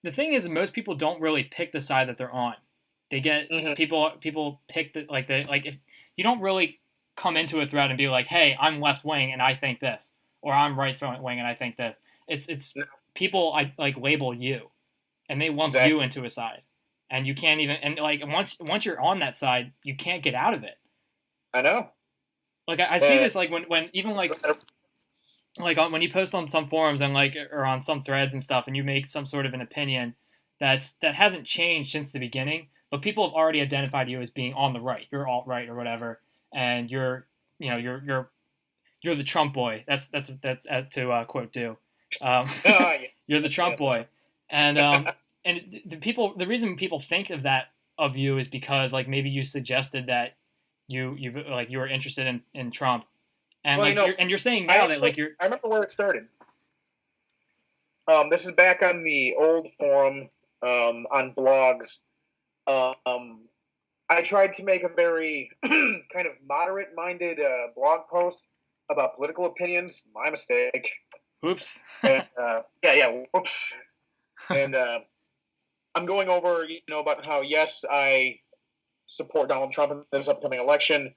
the thing is most people don't really pick the side that they're on. They get people pick if you don't really come into a thread and be like, hey, I'm left wing and I think this, or I'm right wing and I think this. It's people like label you, and they lump you into a side, and you can't even like once you're on that side, you can't get out of it. I know. Like I see this like when even like when you post on some forums and like or on some threads and stuff, and you make some sort of an opinion that hasn't changed since the beginning, but people have already identified you as being on the right. You're alt right or whatever, and you're the Trump boy. That's to quote Do. You're the Trump boy, and the reason people think of that of you is because like maybe you suggested that you were interested in Trump, and you're saying now that like you're. I remember where it started. This is back on the old forum on blogs. I tried to make a very kind of moderate-minded blog post about political opinions. My mistake. Oops. And, whoops. And I'm going over, about how, yes, I support Donald Trump in this upcoming election,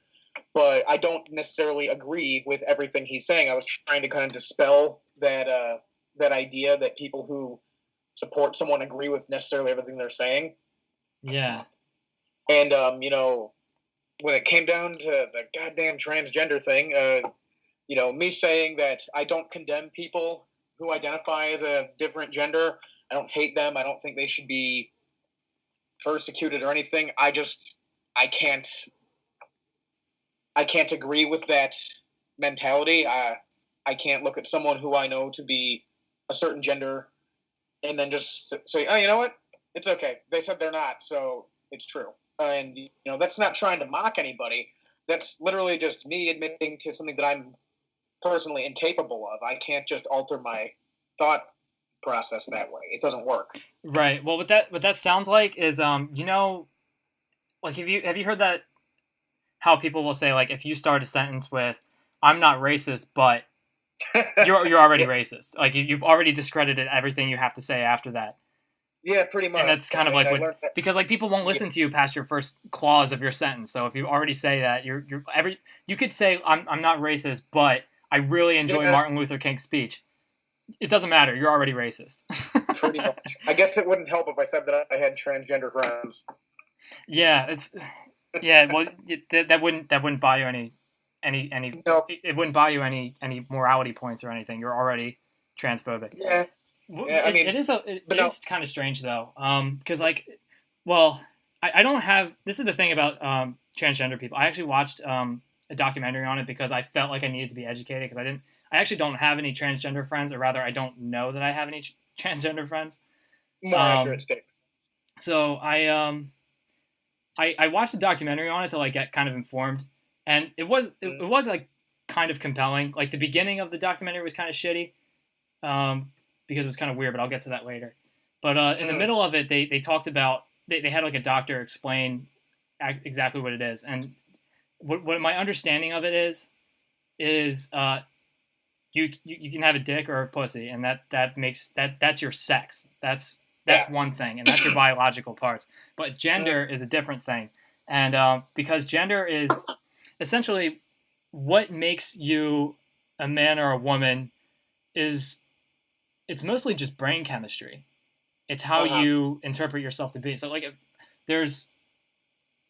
but I don't necessarily agree with everything he's saying. I was trying to kind of dispel that idea that people who support someone agree with necessarily everything they're saying. Yeah. And, when it came down to the goddamn transgender thing, me saying that I don't condemn people who identify as a different gender. I don't hate them. I don't think they should be persecuted or anything. I can't agree with that mentality. I can't look at someone who I know to be a certain gender and then just say, oh, you know what? It's okay. They said they're not, so it's true. And, that's not trying to mock anybody. That's literally just me admitting to something that I'm personally incapable of. I can't just alter my thought process that way. It doesn't work. Right. Well, what that sounds like is, like have you heard that how people will say like if you start a sentence with "I'm not racist," but you're already racist. Like you've already discredited everything you have to say after that. Yeah, pretty much. And that's kind of like because like people won't listen to you past your first clause of your sentence. So if you already say that, you could say I'm not racist, but I really enjoy Martin Luther King's speech. It doesn't matter. You're already racist. Pretty much. I guess it wouldn't help if I said that I had transgender friends. Yeah, well, that wouldn't buy you any. No. It wouldn't buy you any morality points or anything. You're already transphobic. Yeah. Yeah, it is kind of strange though, because like, well, I don't have. This is the thing about transgender people. I actually watched a documentary on it because I felt like I needed to be educated because I actually don't have any transgender friends, or rather, I don't know that I have any transgender friends. More accurate statement. So I watched a documentary on it to like get kind of informed, and it was like kind of compelling. Like the beginning of the documentary was kind of shitty. Because it was kind of weird, but I'll get to that later. But in the middle of it, they talked about they had like a doctor explain exactly what it is, and what my understanding of it is you can have a dick or a pussy, and that makes that's your sex. That's one thing, and that's your biological parts. But gender is a different thing, and because gender is essentially what makes you a man or a woman is. It's mostly just brain chemistry. It's how you interpret yourself to be. So like, if there's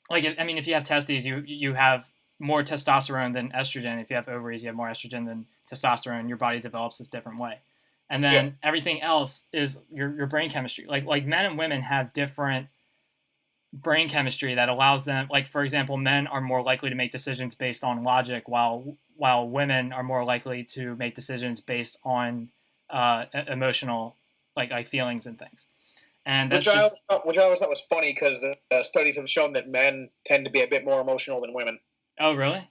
like, if you have testes, you have more testosterone than estrogen. If you have ovaries, you have more estrogen than testosterone. Your body develops this different way. And then everything else is your brain chemistry. Like men and women have different brain chemistry that allows them, like, for example, men are more likely to make decisions based on logic, while women are more likely to make decisions based on emotional, like feelings and things. And that's which I always thought was funny, because studies have shown that men tend to be a bit more emotional than women. Oh, really?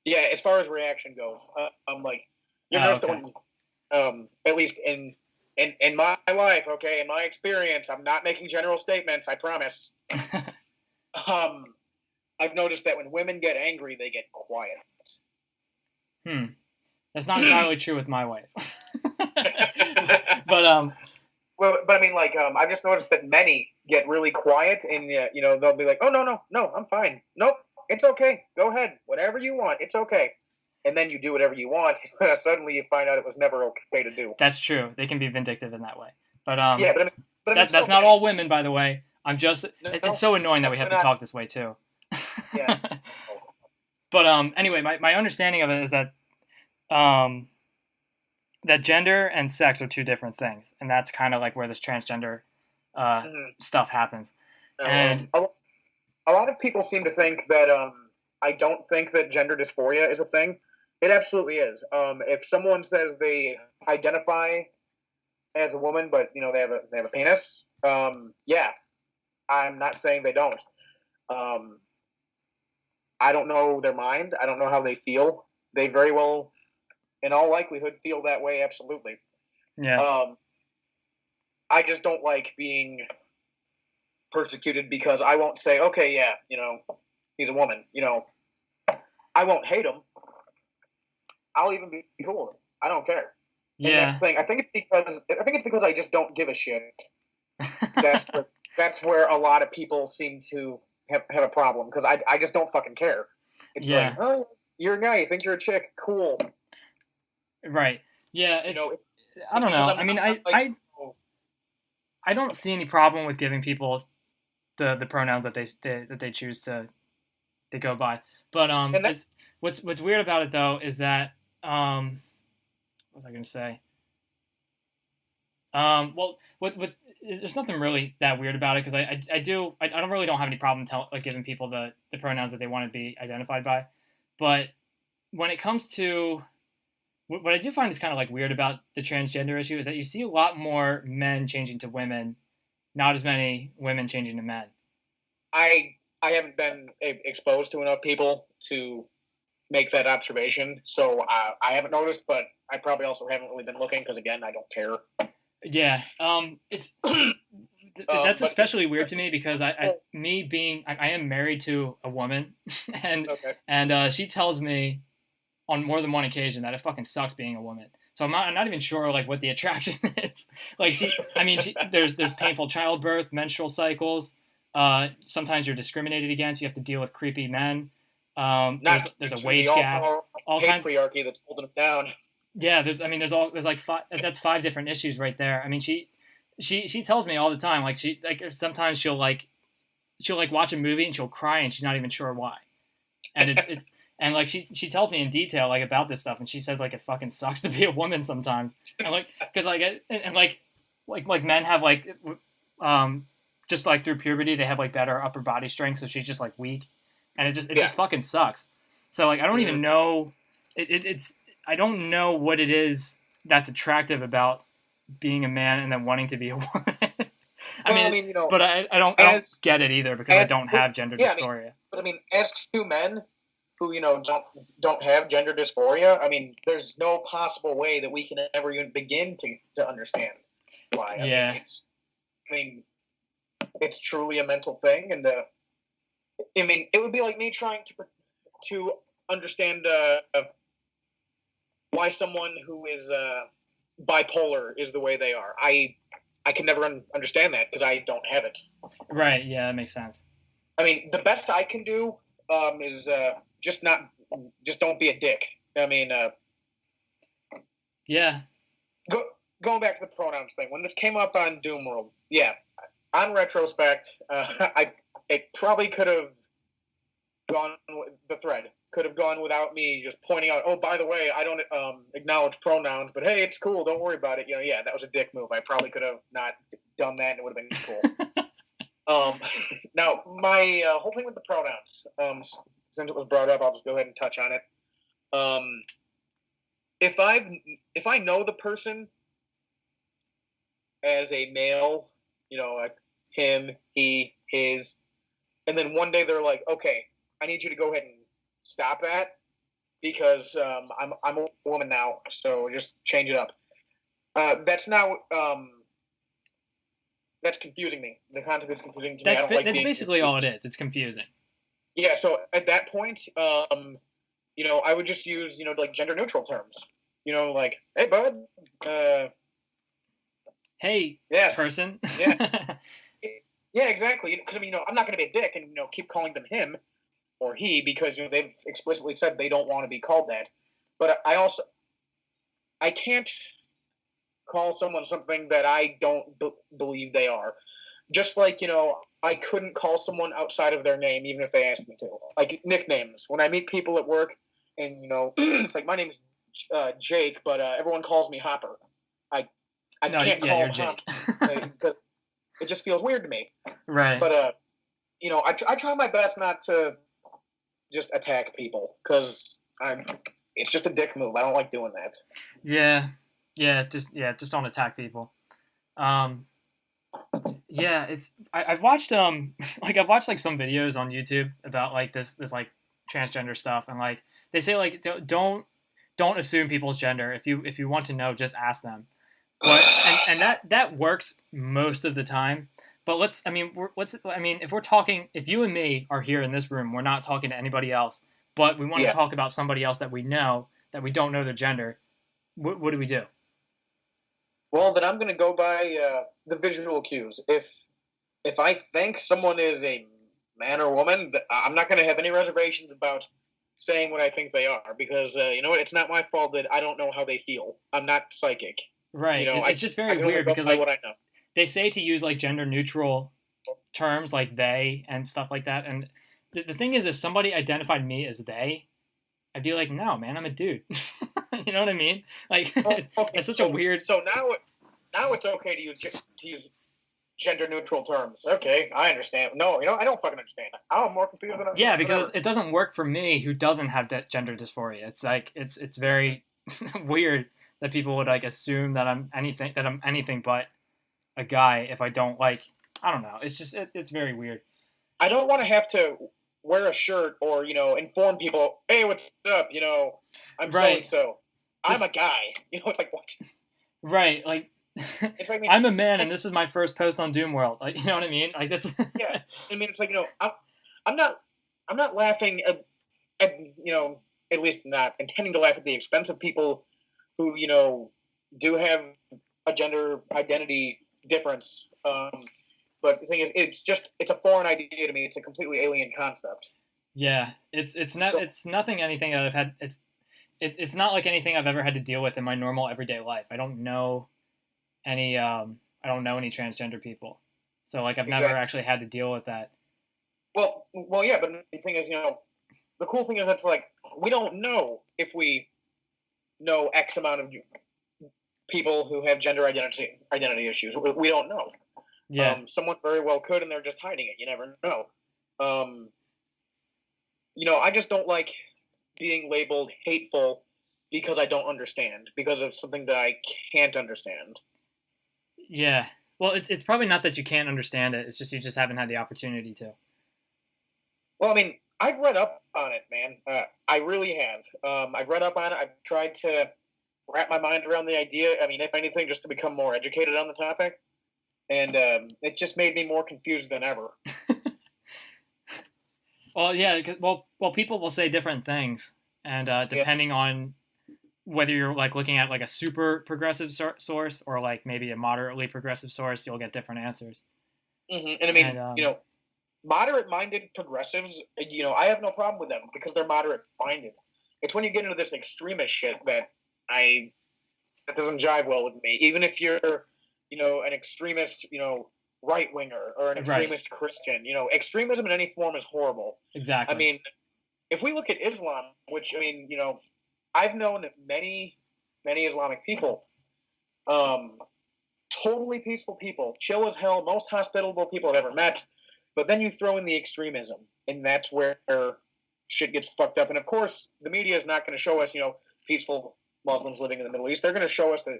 Yeah, as far as reaction goes, I'm like, you noticed when, at least in my life, okay, in my experience, I'm not making general statements, I promise. I've noticed that when women get angry, they get quiet. That's not entirely true with my wife. Well, but I mean, like, I've just noticed that many get really quiet, and they'll be like, "Oh, no, I'm fine. Nope, it's okay. Go ahead, whatever you want, it's okay." And then you do whatever you want. Suddenly, you find out it was never okay to do. That's true. They can be vindictive in that way. But that's not all women, by the way. It's so annoying that we have to talk this way too. Yeah. But anyway, my understanding of it is that that gender and sex are two different things, and that's kind of like where this transgender stuff happens. And a lot of people seem to think that I don't think that gender dysphoria is a thing. It absolutely is. If someone says they identify as a woman, but they have a penis, yeah, I'm not saying they don't. I don't know their mind. I don't know how they feel. They very well, in all likelihood, feel that way. Absolutely. Yeah. I just don't like being persecuted because I won't say, okay, yeah, he's a woman. I won't hate him. I'll even be cool with him. I don't care. Yeah. And that's the thing. I think it's because I just don't give a shit. That's where a lot of people seem to have a problem, because I just don't fucking care. It's like, oh, you're a guy, you think you're a chick, cool. Right. Yeah. I don't know. I don't see any problem with giving people the pronouns that they choose to go by. But it's what's weird about it though is that what was I going to say? Well, there's nothing really that weird about it, because I don't have any problem giving people the pronouns that they want to be identified by. But when it comes to what I do find is kind of like weird about the transgender issue is that you see a lot more men changing to women, not as many women changing to men. I haven't been exposed to enough people to make that observation, so I haven't noticed, but I probably also haven't really been looking, because again, I don't care. Yeah, it's that's especially weird to me, because I am married to a woman, and she tells me on more than one occasion that it fucking sucks being a woman. So I'm not even sure like what the attraction is. Like there's painful childbirth, menstrual cycles. Sometimes you're discriminated against. You have to deal with creepy men. There's a wage gap. All kinds of patriarchy that's holding them down. Yeah, there's like that's 5 different issues right there. I mean, she tells me all the time, like sometimes she'll watch a movie and she'll cry and she's not even sure why. And it's and like she tells me in detail like about this stuff, and she says like it fucking sucks to be a woman sometimes. And like because like men have like just like through puberty they have like better upper body strength, so she's just like weak, and it just fucking sucks. So like I don't even know I don't know what it is that's attractive about being a man and then wanting to be a woman. But I don't get it either, because I don't have gender dysphoria. But as two men who don't have gender dysphoria, there's no possible way that we can ever even begin to understand why. It's truly a mental thing, and it would be like me trying to understand why someone who is bipolar is the way they are. I can never understand that, because I don't have it. Right. Yeah, that makes sense. The best I can do is just don't be a dick. Yeah. going back to the pronouns thing, when this came up on Doomworld, yeah, on retrospect, it probably could have gone. The thread could have gone without me just pointing out. Oh, by the way, I don't acknowledge pronouns, but hey, it's cool. Don't worry about it. Yeah, that was a dick move. I probably could have not done that, and it would have been cool. Now, my whole thing with the pronouns, since it was brought up, I'll just go ahead and touch on it. If I know the person as a male, like him, he, his, and then one day they're like, okay, I need you to go ahead and stop that because I'm a woman now, so just change it up. That's now that's confusing me. The concept is confusing to me. That's basically all it is. It's confusing. Yeah. So at that point, I would just use like gender neutral terms. Like, hey, bud. Hey, yes. person. Yeah. Yeah, exactly. Because I'm not going to be a dick and keep calling them him or he because they've explicitly said they don't want to be called that. But I can't call someone something that I don't believe they are. Just like I couldn't call someone outside of their name even if they asked me to. Like nicknames. When I meet people at work and it's like my name's Jake, but everyone calls me Hopper. I can't call him Jake because it just feels weird to me. Right. But I try my best not to just attack people because it's just a dick move. I don't like doing that. Just don't attack people. I've watched I've watched like some videos on YouTube about like this like transgender stuff, and like they say like don't assume people's gender. If you want to know, just ask them. But and that works most of the time. But if we're talking, if you and me are here in this room, we're not talking to anybody else, but we want to talk about somebody else that we know, that we don't know their gender. What do we do? Well, then I'm going to go by the visual cues. If I think someone is a man or woman, I'm not going to have any reservations about saying what I think they are because it's not my fault that I don't know how they feel. I'm not psychic. Right. It's just very weird because like what I know. They say to use like gender neutral terms like they and stuff like that. And the thing is, if somebody identified me as they, I'd be like, no, man, I'm a dude. You know what I mean? Like, it's such a weird. So now it's okay to use gender neutral terms. Okay, I understand. No, I don't fucking understand. I'm more confused than yeah, because it doesn't work for me who doesn't have gender dysphoria. It's like it's very weird that people would like assume that I'm anything but a guy if I don't like. I don't know. It's just it's very weird. I don't want to have to wear a shirt or inform people. Hey, what's up? I'm right. so. I'm a guy. It's like what? Right, like. It's like, I'm a man, and this is my first post on Doomworld. Like, you know what I mean? Like that's. Yeah, I mean, it's like I'm not laughing at at least not intending to laugh at the expense of people who do have a gender identity difference. But the thing is, it's a foreign idea to me. It's a completely alien concept. Yeah, it's nothing anything that I've had. It's not like anything I've ever had to deal with in my normal everyday life. I don't know any transgender people, so like I've never actually had to deal with that. Well, yeah, but the thing is, the cool thing is it's like we don't know if we know X amount of people who have gender identity issues. We don't know. Yeah. Someone very well could, and they're just hiding it. You never know. I just don't like being labeled hateful because I don't understand, because of something that I can't understand. Yeah. Well, it's probably not that you can't understand it. It's just you just haven't had the opportunity to. Well, I mean, I've read up on it, man. I really have. I've read up on it. I've tried to wrap my mind around the idea. I mean, if anything, just to become more educated on the topic. And it just made me more confused than ever. Well, yeah. Well, people will say different things, and depending on whether you're like looking at like a super progressive source or like maybe a moderately progressive source, you'll get different answers. Mm-hmm. And I mean, moderate-minded progressives, I have no problem with them because they're moderate-minded. It's when you get into this extremist shit that I That doesn't jive well with me. Even if you're, an extremist, right winger or an extremist Christian, extremism in any form is horrible. Exactly. I mean, if we look at Islam, which I've known many, many Islamic people, totally peaceful people, chill as hell, most hospitable people I've ever met. But then you throw in the extremism, and that's where shit gets fucked up. And of course, the media is not going to show us, peaceful Muslims living in the Middle East. They're going to show us the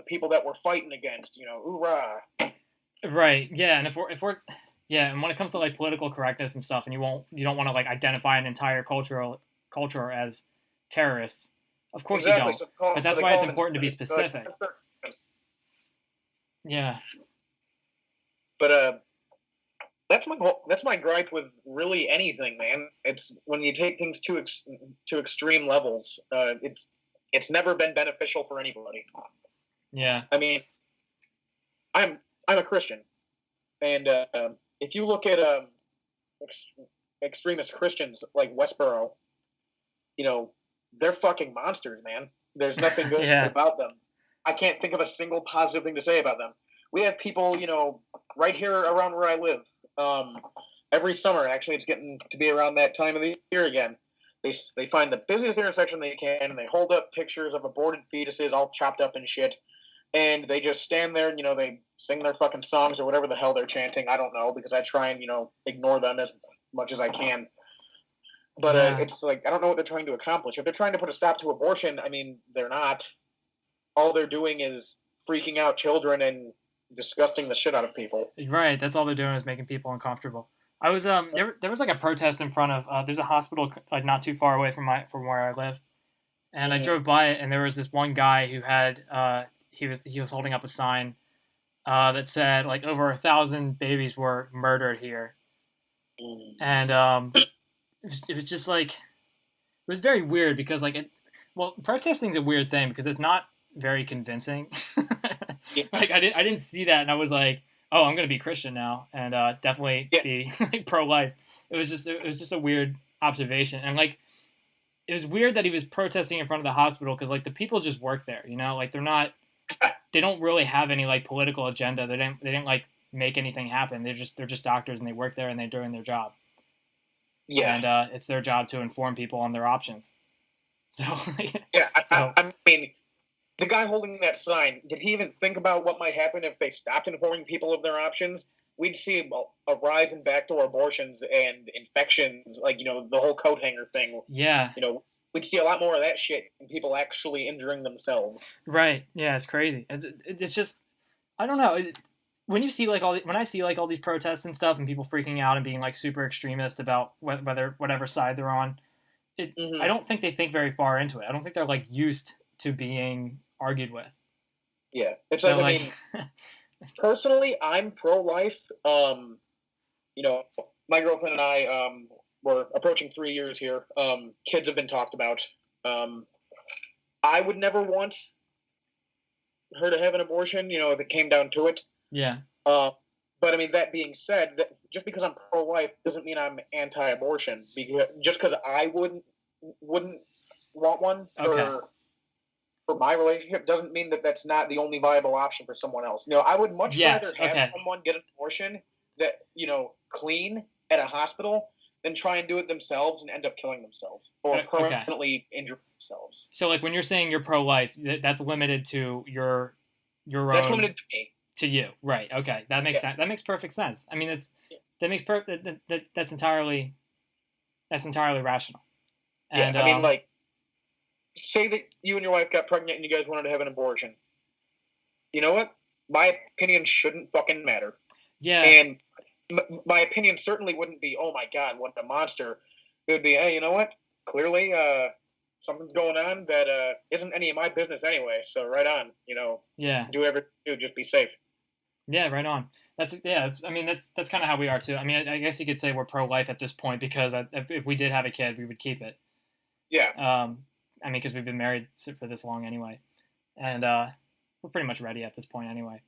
people that we're fighting against. Hoorah! Right. Yeah. And if we're and when it comes to like political correctness and stuff, and you don't want to like identify an entire culture as terrorists, of course you don't. But that's why it's important to be specific. Yeah. But that's my gripe with really anything, man. It's when you take things to extreme levels. It's never been beneficial for anybody. Yeah. I mean, I'm a Christian, and if you look at extremist Christians like Westboro, they're fucking monsters, man. There's nothing good about them. I can't think of a single positive thing to say about them. We have people, right here around where I live. Every summer, actually, it's getting to be around that time of the year again. They find the busiest intersection they can, and they hold up pictures of aborted fetuses all chopped up and shit. And they just stand there and, they sing their fucking songs or whatever the hell they're chanting. I don't know, because I try and, ignore them as much as I can. But it's like, I don't know what they're trying to accomplish. If they're trying to put a stop to abortion, I mean, they're not. All they're doing is freaking out children and disgusting the shit out of people. Right. That's all they're doing is making people uncomfortable. I was there was like a protest in front of there's a hospital like not too far away from where I live, and I drove by it, and there was this one guy who had he was holding up a sign that said like over 1,000 babies were murdered here, and it was just like it was very weird because like protesting's a weird thing because it's not very convincing. Like I didn't see that, and I was like, oh, I'm gonna be Christian now, and definitely be like, pro-life. It was just a weird observation, and like it was weird that he was protesting in front of the hospital because like the people just work there, like they don't really have any like political agenda. They didn't like make anything happen. They're just doctors and they work there and they're doing their job. Yeah, and it's their job to inform people on their options. So I mean. The guy holding that sign, did he even think about what might happen if they stopped informing people of their options? We'd see a rise in backdoor abortions and infections, like, the whole coat hanger thing. Yeah. We'd see a lot more of that shit and people actually injuring themselves. Right. Yeah, it's crazy. It's just, I don't know. When you see like when I see like all these protests and stuff and people freaking out and being like super extremist about whatever side they're on, I don't think they think very far into it. I don't think they're like used to being argued with. Yeah, it's so, I mean, personally, I'm pro-life. My girlfriend and I we're approaching 3 years here. Kids have been talked about. I would never want her to have an abortion. If it came down to it. Yeah. But I mean, that being said, just because I'm pro-life doesn't mean I'm anti-abortion. Just because I wouldn't want one. For my relationship doesn't mean that that's not the only viable option for someone else. I would much rather have someone get an abortion that, clean at a hospital than try and do it themselves and end up killing themselves or permanently injure themselves. So like when you're saying you're pro-life, that's limited to your own. That's limited to me. To you. Right. Okay. That makes sense. That makes perfect sense. I mean, that's entirely rational. And, I mean, like, say that you and your wife got pregnant and you guys wanted to have an abortion. You know what? My opinion shouldn't fucking matter. Yeah. And my opinion certainly wouldn't be, oh my God, what a monster. It would be, hey, you know what? Clearly, something's going on that isn't any of my business anyway. So right on, Yeah. Do everything you do, just be safe. Yeah, right on. That's kind of how we are too. I mean, I guess you could say we're pro-life at this point because if we did have a kid, we would keep it. Yeah. I mean, because we've been married for this long anyway, and we're pretty much ready at this point anyway.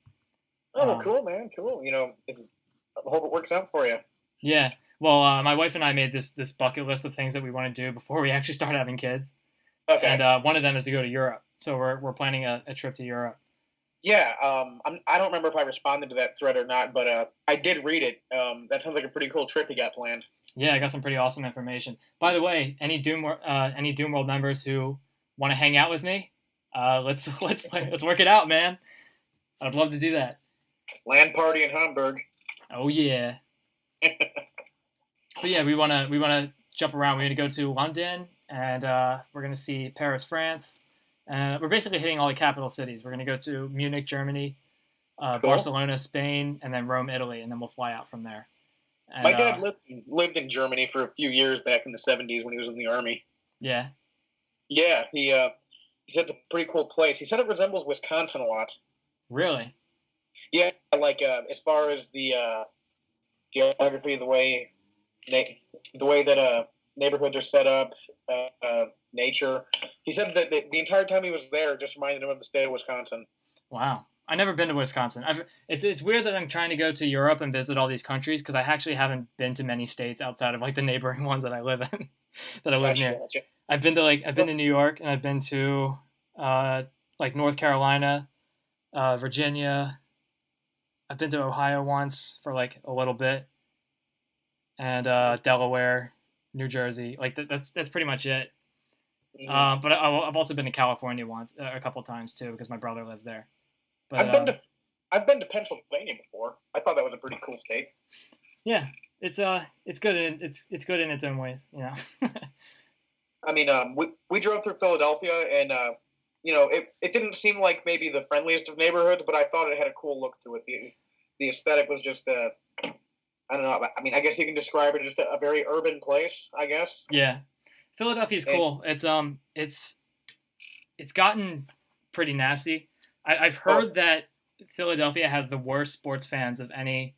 Oh, well, cool, man, cool. I hope it works out for you. Yeah. Well, my wife and I made this bucket list of things that we want to do before we actually start having kids, Okay. and one of them is to go to Europe. So we're planning a trip to Europe. Yeah. I don't remember if I responded to that thread or not, but I did read it. That sounds like a pretty cool trip you got planned. Yeah, I got some pretty awesome information. By the way, any Doom World members who want to hang out with me, let's work it out, man. I'd love to do that. Land party in Hamburg. Oh yeah. But yeah, we wanna jump around. We're gonna go to London, and we're gonna see Paris, France, and we're basically hitting all the capital cities. We're gonna go to Munich, Germany, Cool. Barcelona, Spain, and then Rome, Italy, and then we'll fly out from there. And My dad lived in Germany for a few years back in the 70s when he was in the army. yeah, Yeah, he said it's a pretty cool place. He said it resembles Wisconsin a lot. really, Yeah, like as far as the geography, the way that neighborhoods are set up, nature. He said that the entire time he was there just reminded him of the state of Wisconsin. wow. I never been to Wisconsin. It's weird that I'm trying to go to Europe and visit all these countries because I actually haven't been to many states outside of like the neighboring ones that I live in, that I live near. Gotcha. I've been to New York, and I've been to like North Carolina, Virginia. I've been to Ohio once for like a little bit, and Delaware, New Jersey. Like that's pretty much it. Mhm. But I've also been to California once, a couple times too, because my brother lives there. But I've been to Pennsylvania before. I thought that was a pretty cool state. yeah, it's good it's good in its own ways, you know. I mean, we drove through Philadelphia, and it didn't seem like maybe the friendliest of neighborhoods, but I thought it had a cool look to it. The aesthetic was just I don't know. I mean, I guess you can describe it as just a very urban place, I guess. Yeah, Philadelphia's cool. It's gotten pretty nasty. I've heard that Philadelphia has the worst sports fans of any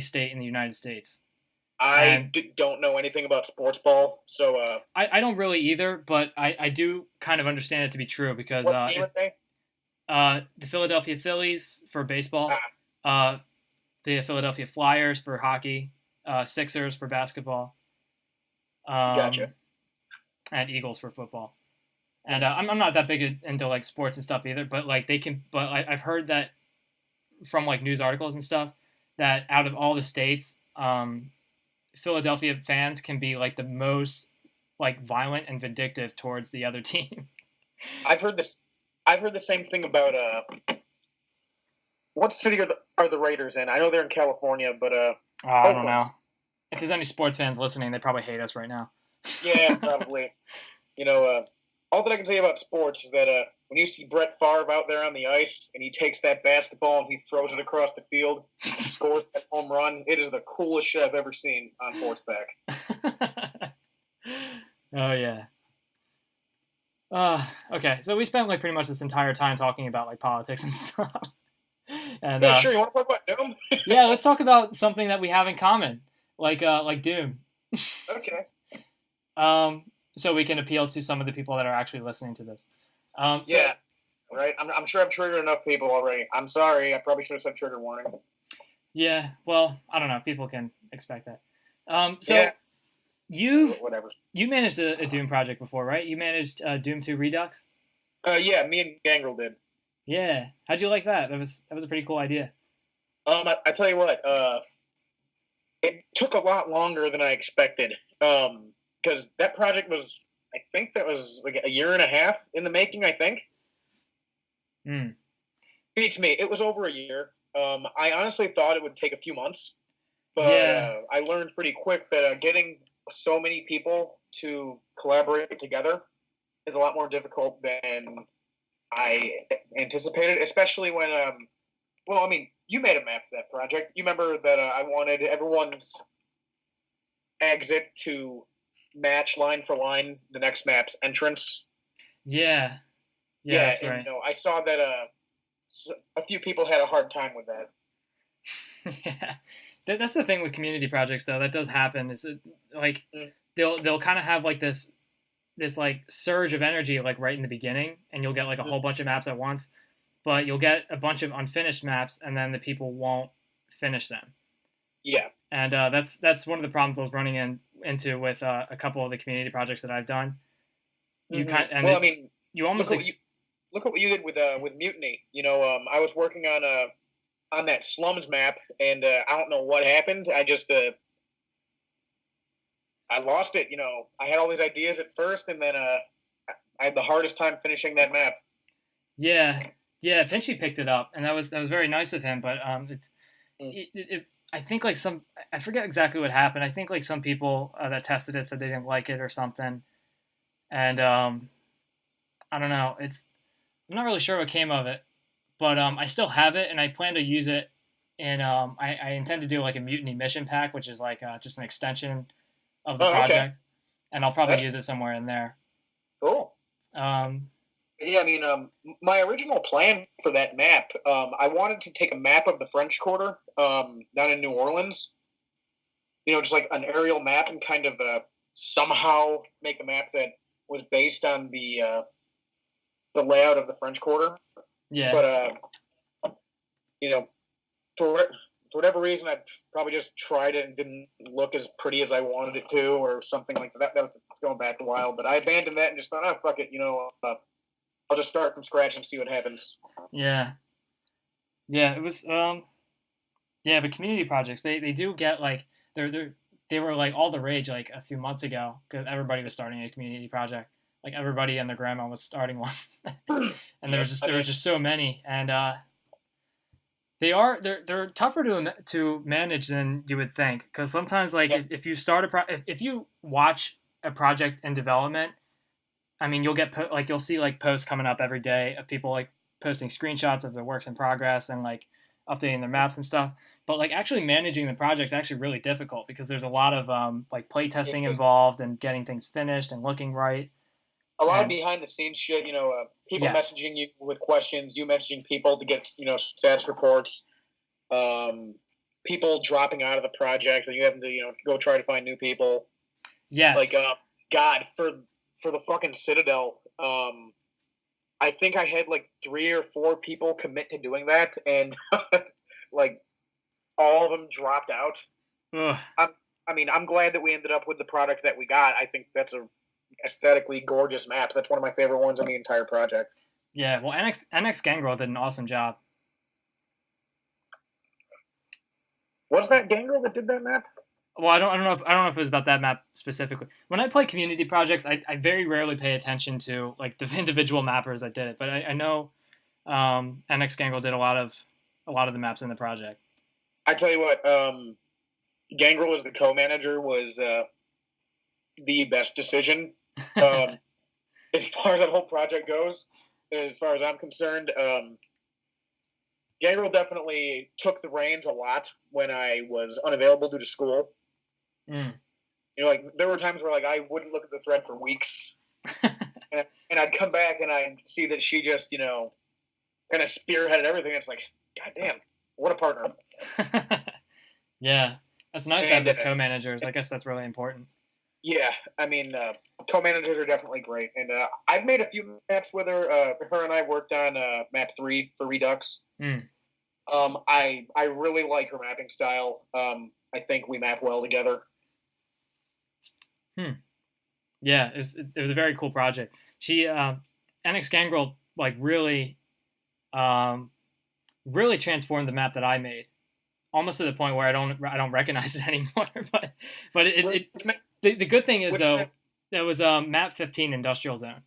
state in the United States. I don't know anything about sports ball, so I don't really either, but I do kind of understand it to be true because what team are they? the Philadelphia Phillies for baseball, Ah, the Philadelphia Flyers for hockey, Sixers for basketball, gotcha. and Eagles for football. And I'm not that big into like sports and stuff either, but like they can. But I've heard that from like news articles and stuff that out of all the states, Philadelphia fans can be like the most like violent and vindictive towards the other team. I've heard this. I've heard the same thing about what city are the Raiders in? I know they're in California, but I don't know. If there's any sports fans listening, they probably hate us right now. Yeah, probably. All that I can say about sports is that when you see Brett Favre out there on the ice and he takes that basketball and he throws it across the field, and scores that home run, it is the coolest shit I've ever seen on horseback. Oh yeah. Okay, so we spent like pretty much this entire time talking about like politics and stuff. And Yeah, sure. You want to talk about Doom? yeah, let's talk about something that we have in common, like Doom. Okay. So we can appeal to some of the people that are actually listening to this. Yeah. Right. I'm sure I've triggered enough people already. I'm sorry. I probably should have said trigger warning. Yeah. Well, I don't know. People can expect that. So Yeah. you managed a Doom project before, right? You managed Doom 2 Redux. Yeah. Me and Gangrel did. Yeah. How'd you like that? That was a pretty cool idea. I tell you what. It took a lot longer than I expected. Because that project was, I think that was like a year and a half in the making, I think. Beats me. It was over a year. I honestly thought it would take a few months. But Yeah. I learned pretty quick that getting so many people to collaborate together is a lot more difficult than I anticipated, especially when, well, I mean, you made a map for that project. You remember that I wanted everyone's exit to match line for line the next map's entrance. Yeah. Yeah, that's right. I saw that a few people had a hard time with that. Yeah. That's the thing with community projects, though. That does happen. Is like they'll kind of have like this like surge of energy like right in the beginning, and you'll get like a whole bunch of maps at once, but you'll get a bunch of unfinished maps, and then the people won't finish them. Yeah. And that's one of the problems I was running into with a couple of the community projects that I've done. You kind and Well, I mean, you almost look at what you did with Mutiny. I was working on that slums map, and I don't know what happened. I lost it. I had all these ideas at first, and then I had the hardest time finishing that map. Yeah, yeah. Pinchy picked it up, and that was very nice of him. But I think like I forget exactly what happened. I think like some people that tested it said they didn't like it or something, and I don't know. I'm not really sure what came of it, but I still have it, and I plan to use it. And I intend to do like a Mutiny mission pack, which is like just an extension of the project, Okay. and I'll probably use it somewhere in there. Cool. Yeah, I mean, my original plan for that map, I wanted to take a map of the French Quarter down in New Orleans. Just like an aerial map, and kind of somehow make a map that was based on the layout of the French Quarter. Yeah. But for whatever reason, I probably just tried it and didn't look as pretty as I wanted it to, or something like that. That was going back a while, but I abandoned that and just thought, oh fuck it, I'll just start from scratch and see what happens. Yeah. Yeah, it was yeah, but community projects, they do get like they were like all the rage like a few months ago because everybody was starting a community project. Like everybody and their grandma was starting one. And there was just so many, and they're tougher to manage than you would think, because sometimes like if you start if you watch a project in development, I mean, you'll see like posts coming up every day of people like posting screenshots of their works in progress and like updating their maps and stuff. But like actually managing the project is actually really difficult because there's a lot of like play testing involved and getting things finished and looking right. A lot of behind the scenes shit, people messaging you with questions, you messaging people to get, status reports, people dropping out of the project, and you having to, go try to find new people. Yes. Like, God, for the fucking Citadel, I think I had like 3 or 4 people commit to doing that, and like all of them dropped out. I'm glad that we ended up with the product that we got. I think that's a aesthetically gorgeous map. That's one of my favorite ones on the entire project. Yeah, well, NX Gangrel did an awesome job. Was that Gangrel that did that map? Well, I don't know if it was about that map specifically. When I play community projects, I very rarely pay attention to like the individual mappers that did it, but I know NX Gangrel did a lot of the maps in the project. I tell you what, Gangrel as the co-manager was the best decision. As far as that whole project goes, as far as I'm concerned, Gangrel definitely took the reins a lot when I was unavailable due to school. Like there were times where like I wouldn't look at the thread for weeks, and I'd come back and I'd see that she just kind of spearheaded everything. It's like, God damn, what a partner. Yeah, that's nice to have those co-managers. I guess that's really important. Yeah, I mean, co-managers are definitely great, and I've made a few maps with her. Her and I worked on map 3 for Redux. I really like her mapping style. I think we map well together. Yeah, it was a very cool project. She NX Gangrel like really transformed the map that I made, almost to the point where I don't recognize it anymore. But the good thing is though, there was map 15 Industrial Zone.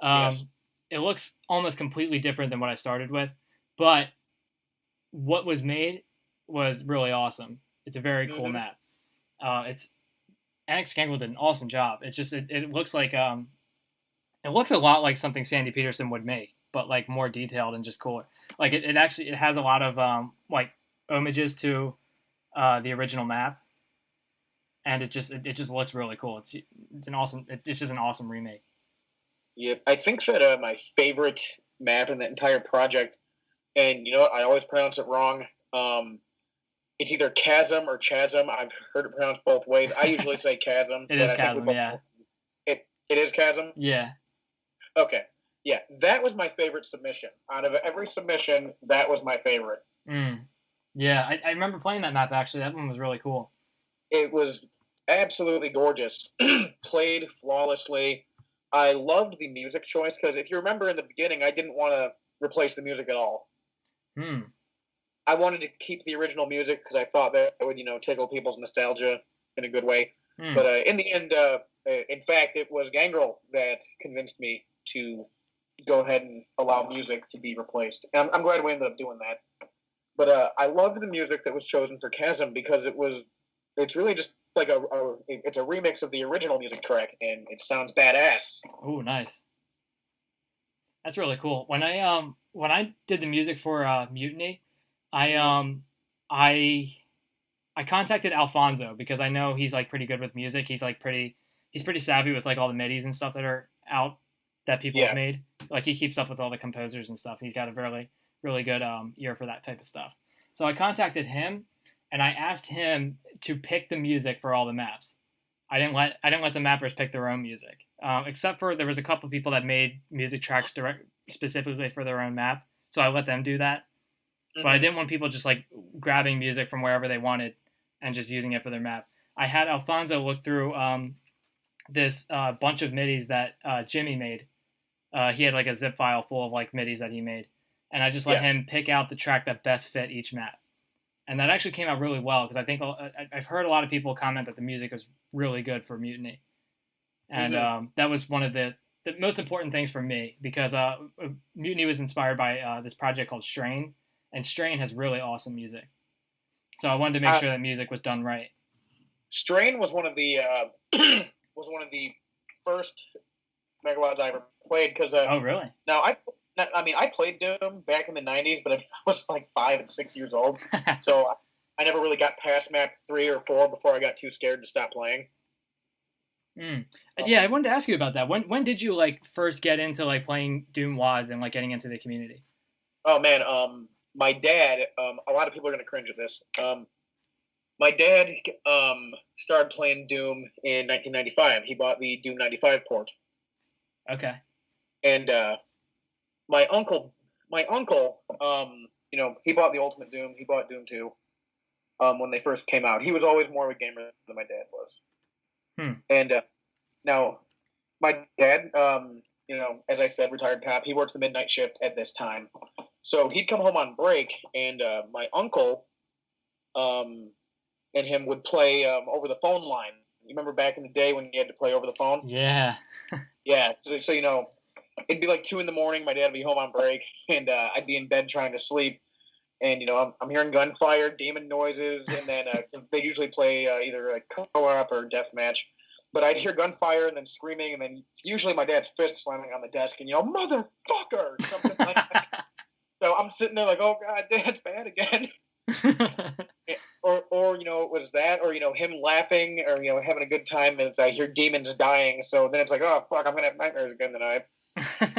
Yes. It looks almost completely different than what I started with, but what was made was really awesome. It's a very cool map. It's NX Gangrel did an awesome job. It's just it looks like it looks a lot like something Sandy Peterson would make, but like more detailed and just cooler. Like it actually has a lot of like homages to the original map, and it just looks really cool. It's just an awesome remake. Yeah, I think that my favorite map in the entire project, and I always pronounce it wrong. It's either chasm or chasm. I've heard it pronounced both ways. I usually say chasm. It is chasm, yeah. It is chasm? Yeah. Okay. Yeah, that was my favorite submission. Out of every submission, that was my favorite. Yeah, I remember playing that map, actually. That one was really cool. It was absolutely gorgeous. Played flawlessly. I loved the music choice because if you remember in the beginning, I didn't want to replace the music at all. Hmm. I wanted to keep the original music because I thought that it would, tickle people's nostalgia in a good way. Hmm. But in the end, in fact, it was Gangrel that convinced me to go ahead and allow music to be replaced. And I'm glad we ended up doing that. But I loved the music that was chosen for Chasm because it's really just like it's a remix of the original music track, and it sounds badass. Oh, nice. That's really cool. When I did the music for Mutiny, I I I contacted Alfonso because I know he's like pretty good with music. He's pretty savvy with like all the midis and stuff that are out that people have Yeah. made. Like he keeps up with all the composers and stuff. He's got a really good ear for that type of stuff. So I contacted him and I asked him to pick the music for all the maps. I didn't let the mappers pick their own music, except for there was a couple of people that made music tracks direct specifically for their own map. So I let them do that. But I didn't want people just like grabbing music from wherever they wanted and just using it for their map. I had Alfonso look through this bunch of midis that Jimmy made. He had like a zip file full of like midis that he made, and I just let him pick out the track that best fit each map. And that actually came out really well because I think I've heard a lot of people comment that the music was really good for Mutiny, and that was one of the most important things for me because Mutiny was inspired by this project called Strain, and Strain has really awesome music. So I wanted to make sure that music was done right. Strain was one of the first Megawatts I ever played because oh really? Now I played Doom back in the '90s, but I was like 5 and 6 years old, so I never really got past map 3 or 4 before I got too scared to stop playing. Yeah, I wanted to ask you about that. When did you like first get into like playing Doom WADs and like getting into the community? Oh man, my dad. A lot of people are gonna cringe at this. My dad started playing Doom in 1995. He bought the Doom 95 port. Okay. And my uncle, he bought the Ultimate Doom. He bought Doom 2 when they first came out. He was always more of a gamer than my dad was. And now, my dad, as I said, retired cop. He worked the midnight shift at this time. So he'd come home on break, and my uncle and him would play over the phone line. You remember back in the day when you had to play over the phone? Yeah. Yeah. So it'd be like 2 a.m. My dad would be home on break, and I'd be in bed trying to sleep. And I'm hearing gunfire, demon noises, and then they usually play either like co-op or deathmatch. But I'd hear gunfire and then screaming, and then usually my dad's fist slamming on the desk, and motherfucker, something like that. So I'm sitting there like, oh god, Dad's bad again. or it was that, or him laughing, or having a good time, and I hear demons dying. So then it's like, oh fuck, I'm gonna have nightmares again tonight.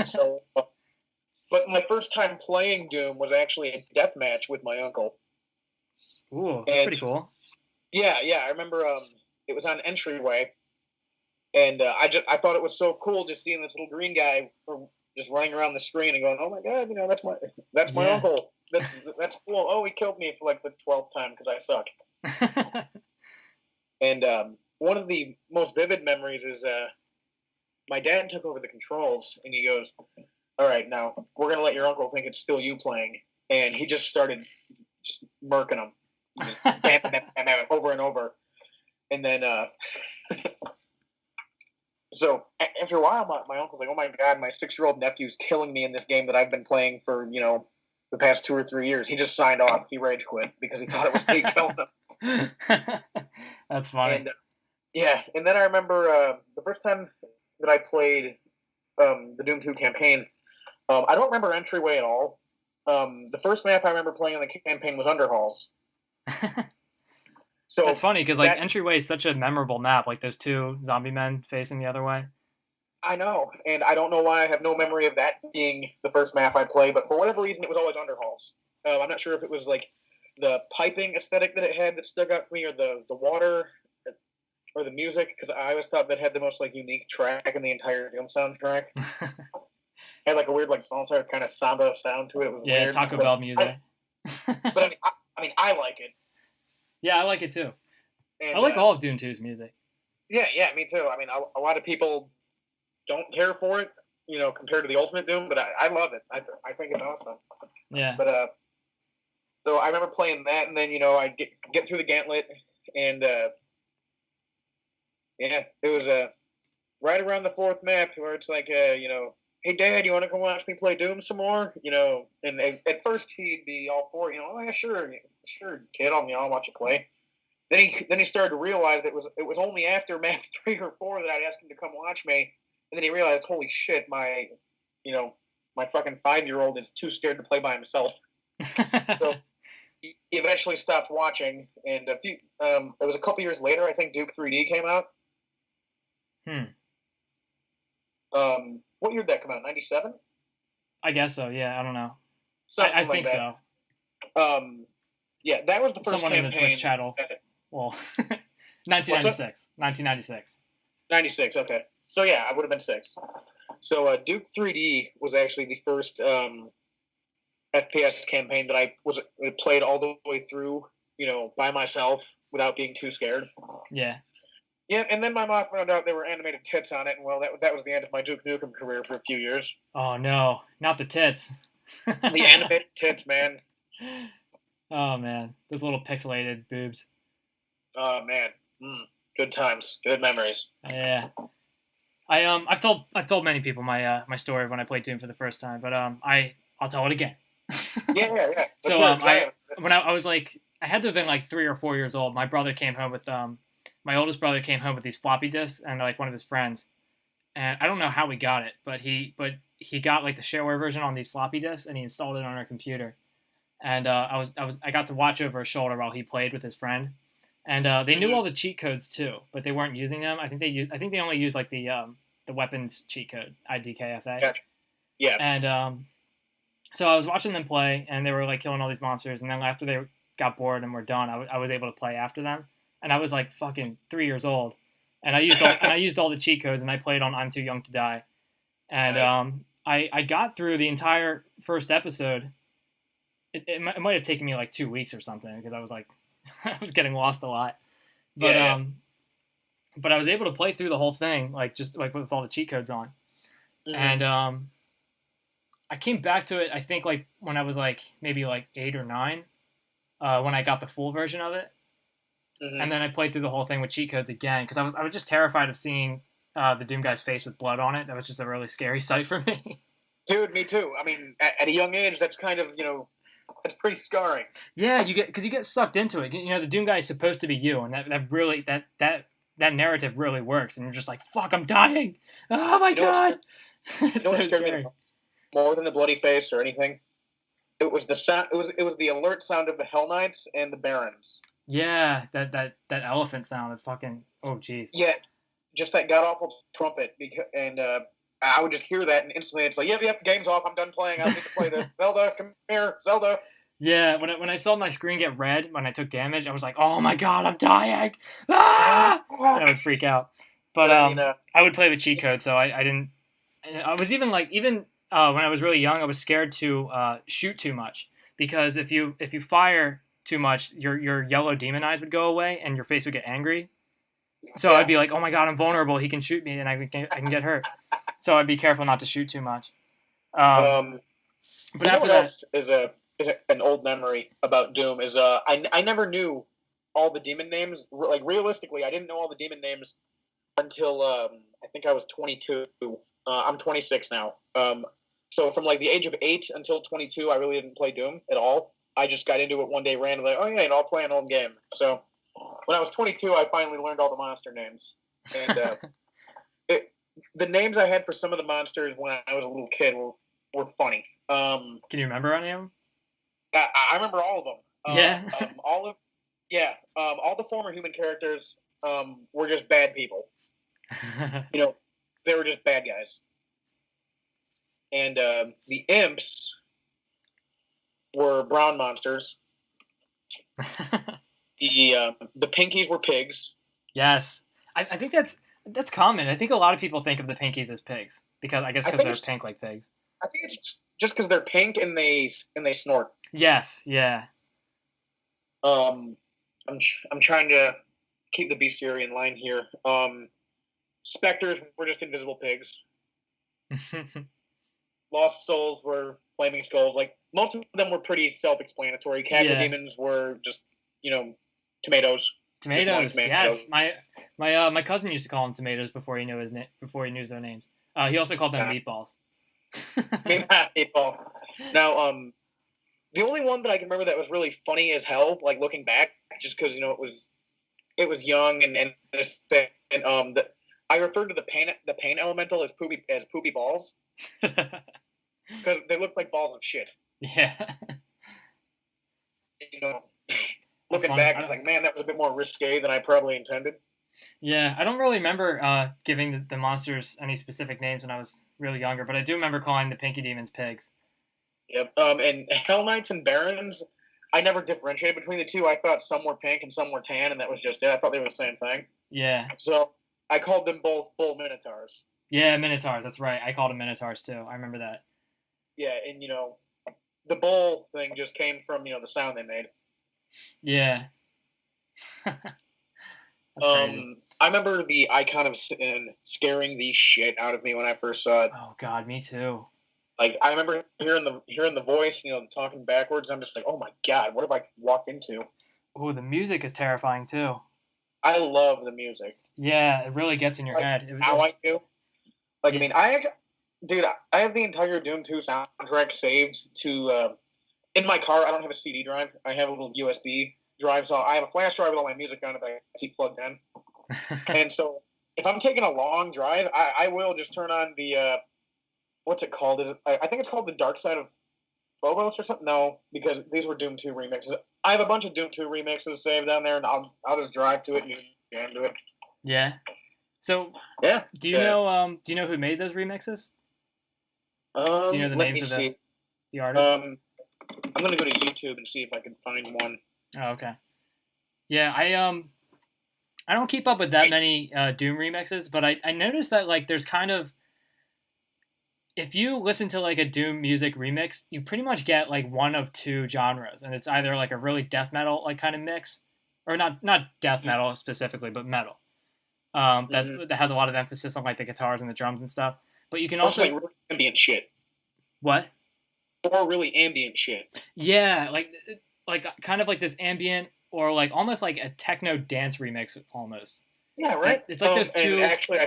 So, but my first time playing Doom was actually a deathmatch with my uncle. Ooh, that's pretty cool. Yeah, I remember it was on Entryway, and I thought it was so cool just seeing this little green guy just running around the screen and going, oh my god, that's my uncle. That's cool. Oh, he killed me for like the 12th time because I suck. And one of the most vivid memories is my dad took over the controls, and he goes, all right, now we're going to let your uncle think it's still you playing. And he just started just murking him. Just bam, over and over. And then, so after a while, my uncle's like, oh my god, my 6-year-old nephew's killing me in this game that I've been playing for, the past 2 or 3 years. He just signed off. He rage quit because he thought it was me killing him. That's funny. And, and then I remember the first time that I played the Doom 2 campaign, I don't remember Entryway at all. The first map I remember playing in the campaign was Underhalls. So it's funny because like Entryway is such a memorable map, like those 2 zombie men facing the other way. I know, and I don't know why I have no memory of that being the first map I played, but for whatever reason, it was always Underhalls. I'm not sure if it was like the piping aesthetic that it had that stuck out for me, or the water, or the music, because I always thought that had the most like unique track in the entire Doom soundtrack. Had like a weird like salsa kind of samba sound to it. It was weird. Taco Bell music. But I like it. Yeah, I like it too. And, I like all of Doom 2's music. Yeah, me too. I mean, a lot of people don't care for it, compared to the Ultimate Doom, but I love it. I think it's awesome. Yeah. But so I remember playing that, and then I get through the gauntlet, and yeah, it was right around the fourth map where it's like hey Dad, you want to go watch me play Doom some more? And at first he'd be all for it, oh yeah, sure, kid, I'll watch you play. Then he started to realize it was only after map 3 or 4 that I'd ask him to come watch me, and then he realized, holy shit, my fucking 5-year-old is too scared to play by himself. So he eventually stopped watching, and it was a couple years later, I think Duke 3D came out. What year did that come out? 97? I guess so. Yeah, I don't know. I think that. So. Yeah, that was the first someone campaign. in the Twitch channel. Well, 1996. 1996. 96. Okay. So yeah, I would have been 6. So Duke 3D was actually the first FPS campaign that I played all the way through, by myself without being too scared. Yeah. Yeah, and then my mom found out there were animated tits on it, and well, that was the end of my Duke Nukem career for a few years. Oh no, not the tits. The animated tits, man. Oh man, those little pixelated boobs. Oh man, good times, good memories. Yeah. I've told many people my my story when I played Doom for the first time, but I'll tell it again. Yeah. So when I was like, I had to have been like 3 or 4 years old. My brother came home with my oldest brother came home with these floppy disks and like one of his friends, and I don't know how we got it, but he got like the shareware version on these floppy disks and he installed it on our computer, and I got to watch over his shoulder while he played with his friend, and they knew all the cheat codes too, but they weren't using them. I think they only used like the weapons cheat code, IDKFA. Gotcha. Yeah. And so I was watching them play, and they were like killing all these monsters, and then after they got bored and were done, I was able to play after them. And I was like fucking 3 years old, and I used all the cheat codes, and I played on I'm Too Young to Die, and nice. I got through the entire first episode. It might have taken me like 2 weeks or something because I was like I was getting lost a lot, but but I was able to play through the whole thing like just like with all the cheat codes on, and I came back to it I think like when I was like maybe like 8 or 9, when I got the full version of it. And then I played through the whole thing with cheat codes again because I was just terrified of seeing the Doom guy's face with blood on it. That was just a really scary sight for me. Dude, me too. I mean, at a young age, that's kind of that's pretty scarring. Yeah, you get sucked into it. The Doom guy is supposed to be you, and that really that narrative really works. And you're just like, fuck, I'm dying. Oh my god. It's so scary. More than the bloody face or anything, it was the sound. It was the alert sound of the Hell Knights and the Barons. Yeah, that elephant sound of fucking, oh jeez. Yeah, just that god awful trumpet, and I would just hear that and instantly it's like, yep, game's off, I'm done playing, I don't need to play this. Zelda, come here, Zelda. Yeah, when I saw my screen get red when I took damage, I was like, oh my god, I'm dying. Ah! I would freak out. But I would play with cheat code, so I didn't. I was even when I was really young, I was scared to shoot too much because if you fire too much, your yellow demon eyes would go away and your face would get angry. So I'd be like, oh my god, I'm vulnerable. He can shoot me and I can get hurt. So I'd be careful not to shoot too much. But after that is an old memory about Doom is I never knew all the demon names. Like realistically, I didn't know all the demon names until I think I was 22. I'm 26 now. So from like the age of 8 until 22, I really didn't play Doom at all. I just got into it one day randomly. Oh yeah, I'll play an old game. So when I was 22, I finally learned all the monster names. And the names I had for some of the monsters when I was a little kid were funny. Can you remember any of them? I remember all of them. Yeah. All the former human characters were just bad people. They were just bad guys. And the imps were brown monsters. The pinkies were pigs. Yes, I think that's common. I think a lot of people think of the pinkies as pigs because they're pink like pigs. I think it's just because they're pink and they snort. Yes, yeah. I'm trying to keep the bestiary in line here. Specters were just invisible pigs. Lost Souls were Flaming Skulls. Like, most of them were pretty self-explanatory. Yeah. Cacodemons were just, tomatoes. Just long Tomatoes. tomatoes. Yes. My cousin used to call them tomatoes before he knew before he knew their names. He also called them Nah, meatballs. maybe not people. Now, the only one that I can remember that was really funny as hell, like looking back, just because it was young and this thing, and I referred to the pain elemental as poopy balls because they looked like balls of shit. Yeah. You know, That's looking funny. back, it's like, man, that was a bit more risque than I probably intended. Yeah, I don't really remember giving the monsters any specific names when I was really younger, but I do remember calling the Pinky Demons pigs. Yep. And Hell Knights and Barons, I never differentiated between the two. I thought some were pink and some were tan, and that was just it. I thought they were the same thing. Yeah. So I called them both bull minotaurs. Yeah, Minotaurs. That's right. I called them Minotaurs too. I remember that. Yeah, and the bull thing just came from the sound they made. Yeah. That's crazy. I remember the icon of Sin scaring the shit out of me when I first saw it. Oh God, me too. Like, I remember hearing the voice, talking backwards. I'm just like, oh my God, what have I walked into? Oh, the music is terrifying too. I love the music. Yeah, it really gets in your Like, head. now I do. Like, Yeah. I mean, dude, I have the entire Doom 2 soundtrack saved to in my car. I don't have a CD drive. I have a little USB drive, so I have a flash drive with all my music on it that I keep plugged in. And so if I'm taking a long drive, I will just turn on the what's it called? I think it's called the Dark Side of Phobos or something. No, because these were Doom 2 remixes. I have a bunch of Doom 2 remixes saved down there, and I'll just drive to it and just jam to it. Yeah. So Yeah. do you know who made those remixes? Do you know the Let names me of see. the artists? I'm gonna go to YouTube and see if I can find one. Oh, okay. Yeah, I don't keep up with that many Doom remixes, but I noticed that like there's kind of, if you listen to like a Doom music remix, you pretty much get like one of two genres, and it's either like a really death metal like kind of mix, or not death metal specifically, but metal. That has a lot of emphasis on like the guitars and the drums and stuff. But you can also like really ambient shit. What? Or really ambient shit. Yeah, like kind of like this ambient or like almost like a techno dance remix almost. Yeah, right. It's like those two. And actually,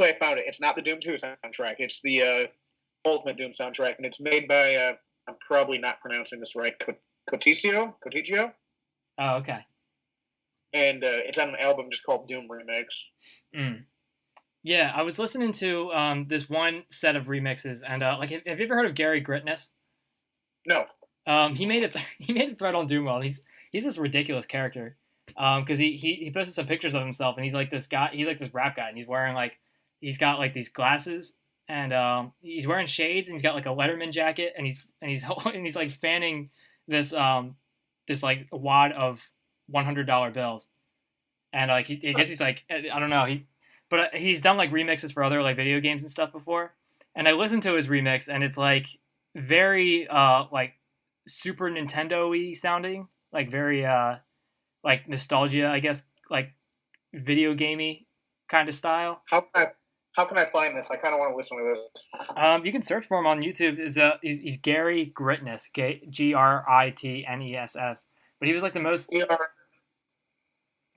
I found it. It's not the Doom 2 soundtrack. It's the Ultimate Doom soundtrack, and it's made by I'm probably not pronouncing this right. Coticio. Oh, okay. And it's on an album just called Doom Remix. Yeah, I was listening to this one set of remixes, and like, have you ever heard of Gary Gritness? No. He made a thread on Doomworld. He's this ridiculous character. Because he posted some pictures of himself, and he's like this guy. He's like this rap guy, and he's wearing like, he's got like these glasses, and he's wearing shades, and he's got like a Letterman jacket, and he's like fanning this like wad of $100 bills, and like I guess he's like, I don't know, but he's done like remixes for other like video games and stuff before, and I listened to his remix, and it's like very like Super Nintendo-y sounding, like very like nostalgia, I guess, like video gamey kind of style. How can I find this? I kind of want to listen to this. You can search for him on YouTube. He's Gary Gritness, Gritness, but he was like the most.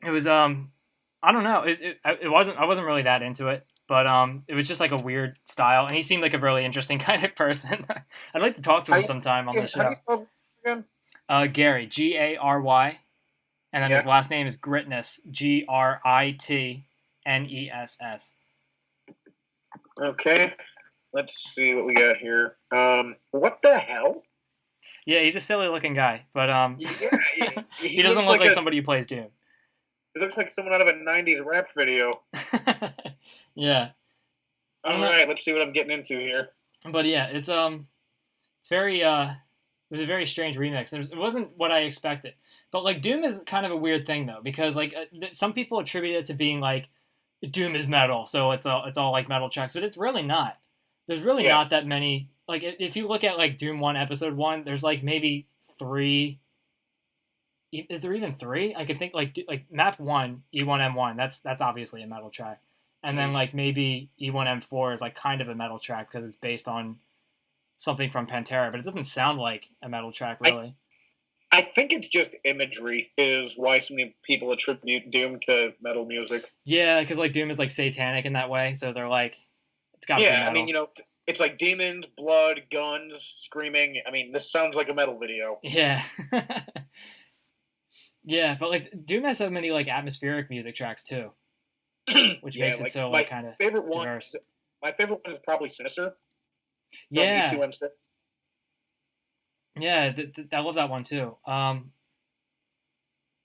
It was I don't know. It wasn't. I wasn't really that into it, but it was just like a weird style, and he seemed like a really interesting kind of person. I'd like to talk to him sometime on the show. How do you spell this again? Gary, Gary. And then his last name is Gritness, Gritness. Okay, let's see what we got here. What the hell? Yeah, he's a silly looking guy, but yeah, he doesn't look like somebody who plays Doom. He looks like someone out of a '90s rap video. Yeah. All right, let's see what I'm getting into here. But yeah, it's very it was a very strange remix. It wasn't what I expected. But like Doom is kind of a weird thing though, because like some people attribute it to being like Doom is metal, so it's all like metal tracks, but it's really not. There's really not that many. Like if you look at like Doom 1 Episode 1, there's like maybe 3. Is there even 3? I could think like Map 1 E1M1. That's obviously a metal track, and then like maybe E1M4 is like kind of a metal track because it's based on something from Pantera, but it doesn't sound like a metal track really. I think it's just imagery is why so many people attribute Doom to metal music. Yeah, because like Doom is like satanic in that way, so they're like, it's got to be Yeah, metal. I mean, it's like demons, blood, guns, screaming. I mean, this sounds like a metal video. Yeah. Yeah, but like Doom has so many like atmospheric music tracks too, which makes it so like kind of diverse. My favorite one is probably Sinister. Yeah. From E2M6. Yeah, I love that one too. I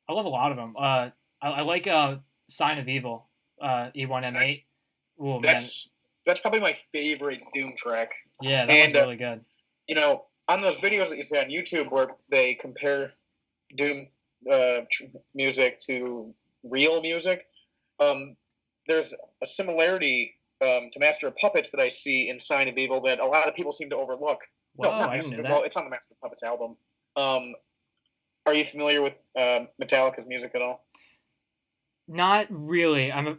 love a lot of them. I like Sign of Evil, E1M8. Oh man, that's probably my favorite Doom track. Yeah, that one's really good. On those videos that you see on YouTube where they compare Doom music to real music, there's a similarity to Master of Puppets that I see in Sign of Evil that a lot of people seem to overlook. Whoa, I didn't know that. Well, it's on the Master of Puppets album. Are you familiar with Metallica's music at all? Not really. I'm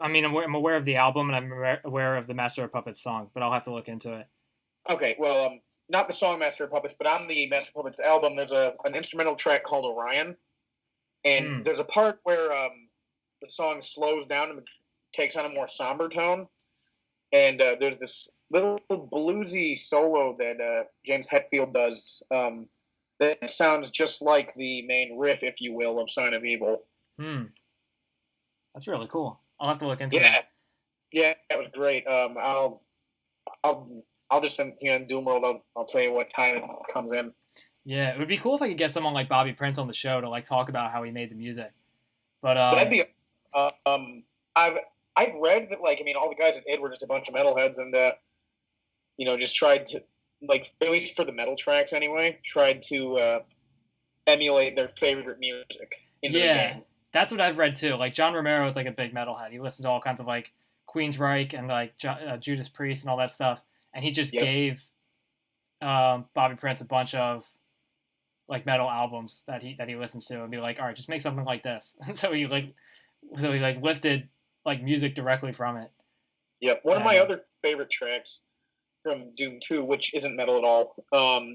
aware of the album and I'm aware of the Master of Puppets song, but I'll have to look into it. Okay, well, not the song Master of Puppets, but on the Master of Puppets album, there's an instrumental track called Orion, and there's a part where the song slows down and takes on a more somber tone, and there's this little bluesy solo that James Hetfield does that sounds just like the main riff, if you will, of Sign of Evil. That's really cool. I'll have to look into that. Yeah, that was great. I'll just send Doom World. I'll tell you what time it comes in. Yeah, it would be cool if I could get someone like Bobby Prince on the show to like talk about how he made the music. But that'd be. I've read that all the guys that did were just a bunch of metalheads and just tried to at least for the metal tracks anyway, tried to emulate their favorite music into the game. That's what I've read too. Like John Romero is like a big metalhead. He listened to all kinds of like Queensryche and like Judas Priest and all that stuff, and he just gave Bobby Prince a bunch of like metal albums that he listens to and be like, all right, just make something like this. so he lifted like music directly from it. Yep. One of my other favorite tracks from Doom 2, which isn't metal at all,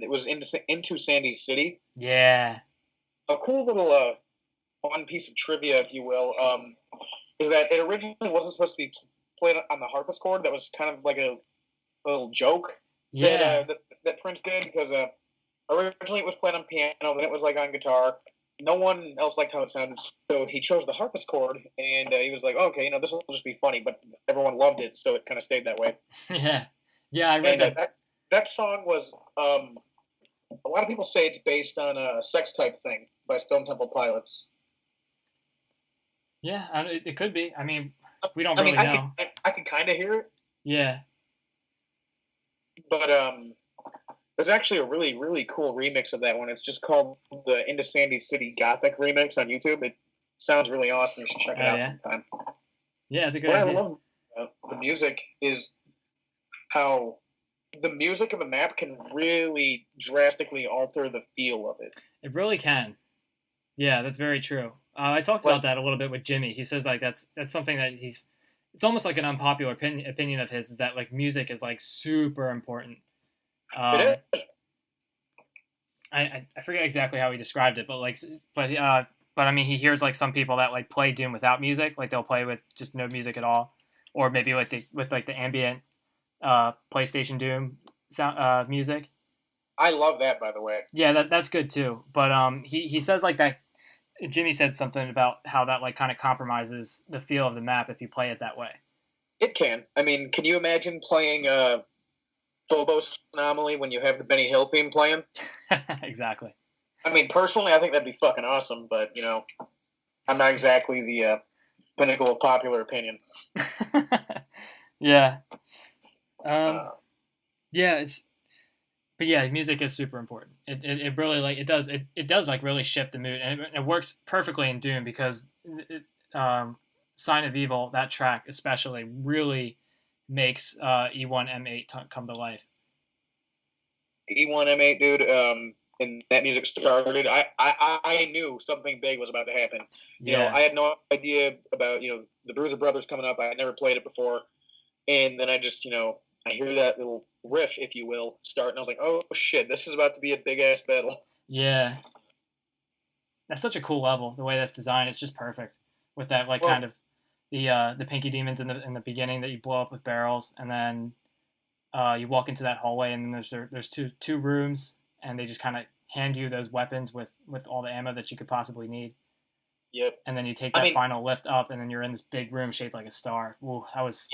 it was Into Sandy's City. Yeah. A cool little fun piece of trivia, if you will, is that it originally wasn't supposed to be played on the harpsichord. That was kind of like a little joke that Prince did, because originally it was played on piano, then it was like on guitar. No one else liked how it sounded, so he chose the harpsichord, and he was like, okay, this will just be funny, but everyone loved it, so it kind of stayed that way. Yeah, I read that. That song was, a lot of people say it's based on a Sex Type Thing by Stone Temple Pilots. Yeah, it could be. I mean, we don't really know. I can kind of hear it. Yeah. But there's actually a really, really cool remix of that one. It's just called the Into Sandy City Gothic remix on YouTube. It sounds really awesome. You should check it out sometime. Yeah, it's a good idea. What I love about the music is how the music of a map can really drastically alter the feel of it. It really can. Yeah, that's very true. I talked about that a little bit with Jimmy. He says like that's something that it's almost like an unpopular opinion of his, is that like music is like super important. It is. I forget exactly how he described it, but I mean, he hears like some people that like play Doom without music, like they'll play with just no music at all, or maybe with the ambient PlayStation Doom sound music. I love that, by the way. Yeah, that's good too. But he says like that. Jimmy said something about how that like kind of compromises the feel of the map if you play it that way. It can. I mean, can you imagine playing Phobos Anomaly when you have the Benny Hill theme playing? Exactly. I mean, personally, I think that'd be fucking awesome, but I'm not exactly the pinnacle of popular opinion. Yeah. But yeah, music is super important. It really like it does like really shift the mood, and it works perfectly in Doom because Sign of Evil, that track especially, really makes E1M8 come to life. E1M8, dude. and that music started, I knew something big was about to happen. Yeah. I had no idea about the Bruiser Brothers coming up. I had never played it before, and then I just I hear that little riff, if you will, start, and I was like, oh shit, this is about to be a big ass battle. Yeah. That's such a cool level. The way that's designed, it's just perfect. With that Well, kind of the pinky demons in the beginning that you blow up with barrels, and then you walk into that hallway, and then there's two rooms, and they just kind of hand you those weapons with all the ammo that you could possibly need. Yep. And then you take that final lift up, and then you're in this big room shaped like a star. Ooh, that was.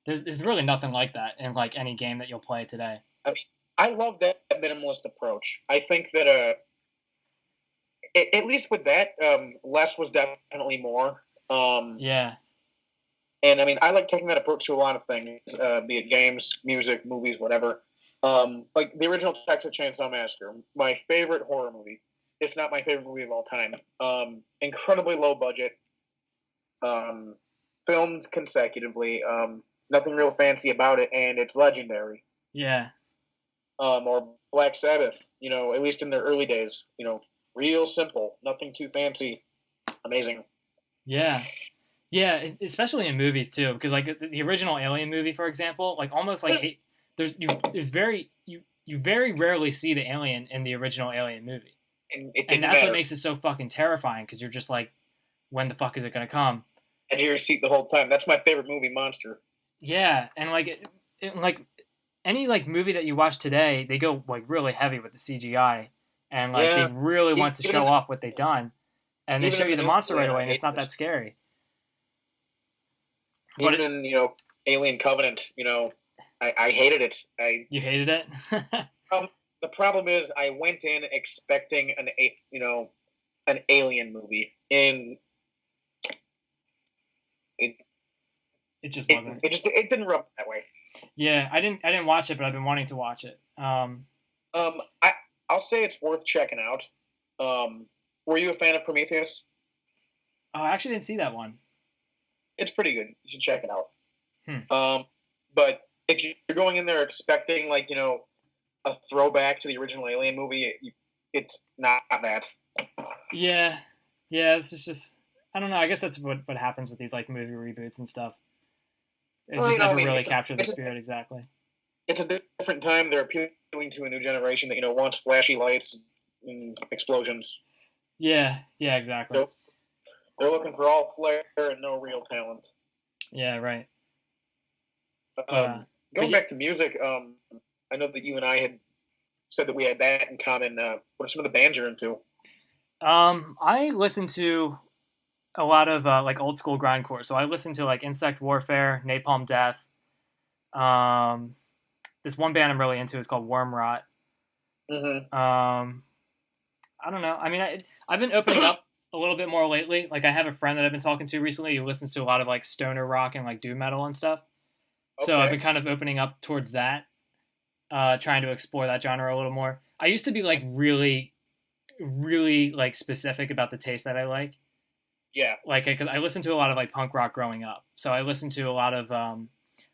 There's really nothing like that in like any game that you'll play today. I mean, I love that minimalist approach. I think that at least with that, less was definitely more. Yeah. And I mean, I like taking that approach to a lot of things, be it games, music, movies, whatever. Like the original Texas Chainsaw Massacre, my favorite horror movie, if not my favorite movie of all time. Incredibly low budget, filmed consecutively. Nothing real fancy about it, and it's legendary. Yeah. Or Black Sabbath, at least in their early days, real simple, nothing too fancy, amazing. Yeah. Yeah, especially in movies too, because like the original Alien movie, for example, like almost like there's you very rarely see the alien in the original Alien movie, and that's what makes it so fucking terrifying, because you're just like, when the fuck is it gonna come? Edge of your seat the whole time. That's my favorite movie, Monster. Yeah, and like any like movie that you watch today, they go like really heavy with the CGI, and like they really want to show off what they've done, and they show you the monster right away, and it's not that scary. But even in Alien Covenant, I hated it. You hated it. The problem is I went in expecting an alien movie, and it just wasn't. It didn't rub that way. Yeah, I didn't watch it, but I've been wanting to watch it. I'll say it's worth checking out. Were you a fan of Prometheus? Oh, I actually didn't see that one. It's pretty good. You should check it out. But if you're going in there expecting like a throwback to the original Alien movie, it's not that. Yeah, it's just I don't know. I guess that's what happens with these like movie reboots and stuff. It just never really captured the spirit exactly. It's a different time. They're appealing to a new generation that wants flashy lights and explosions. Yeah, exactly. So they're looking for all flair and no real talent. Yeah, right. Going back to music, I know that you and I had said that we had that in common. What are some of the bands you're into? I listen to a lot of like old school grindcore. So I listen to like Insect Warfare, Napalm Death. This one band I'm really into is called Wormrot. Mm-hmm. I don't know. I mean, I've been opening up a little bit more lately. Like I have a friend that I've been talking to recently who listens to a lot of like stoner rock and like doom metal and stuff. Okay. So I've been kind of opening up towards that, trying to explore that genre a little more. I used to be like really, really like specific about the taste that I like. Yeah. Like, because I listened to a lot of like punk rock growing up. So I listened to a lot of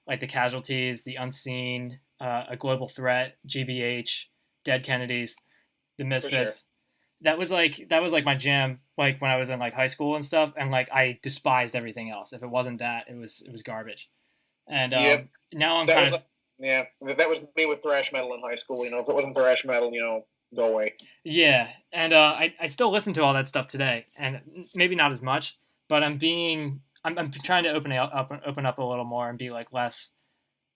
like the Casualties, the Unseen, A Global Threat, GBH, Dead Kennedys, the Misfits. Sure. That was like my jam, like when I was in like high school and stuff, and like I despised everything else. If it wasn't that, it was garbage. And now I'm kind of that was me with thrash metal in high school. If it wasn't thrash metal, go away. Yeah, and I still listen to all that stuff today, and maybe not as much, but I'm trying to open up a little more and be like less.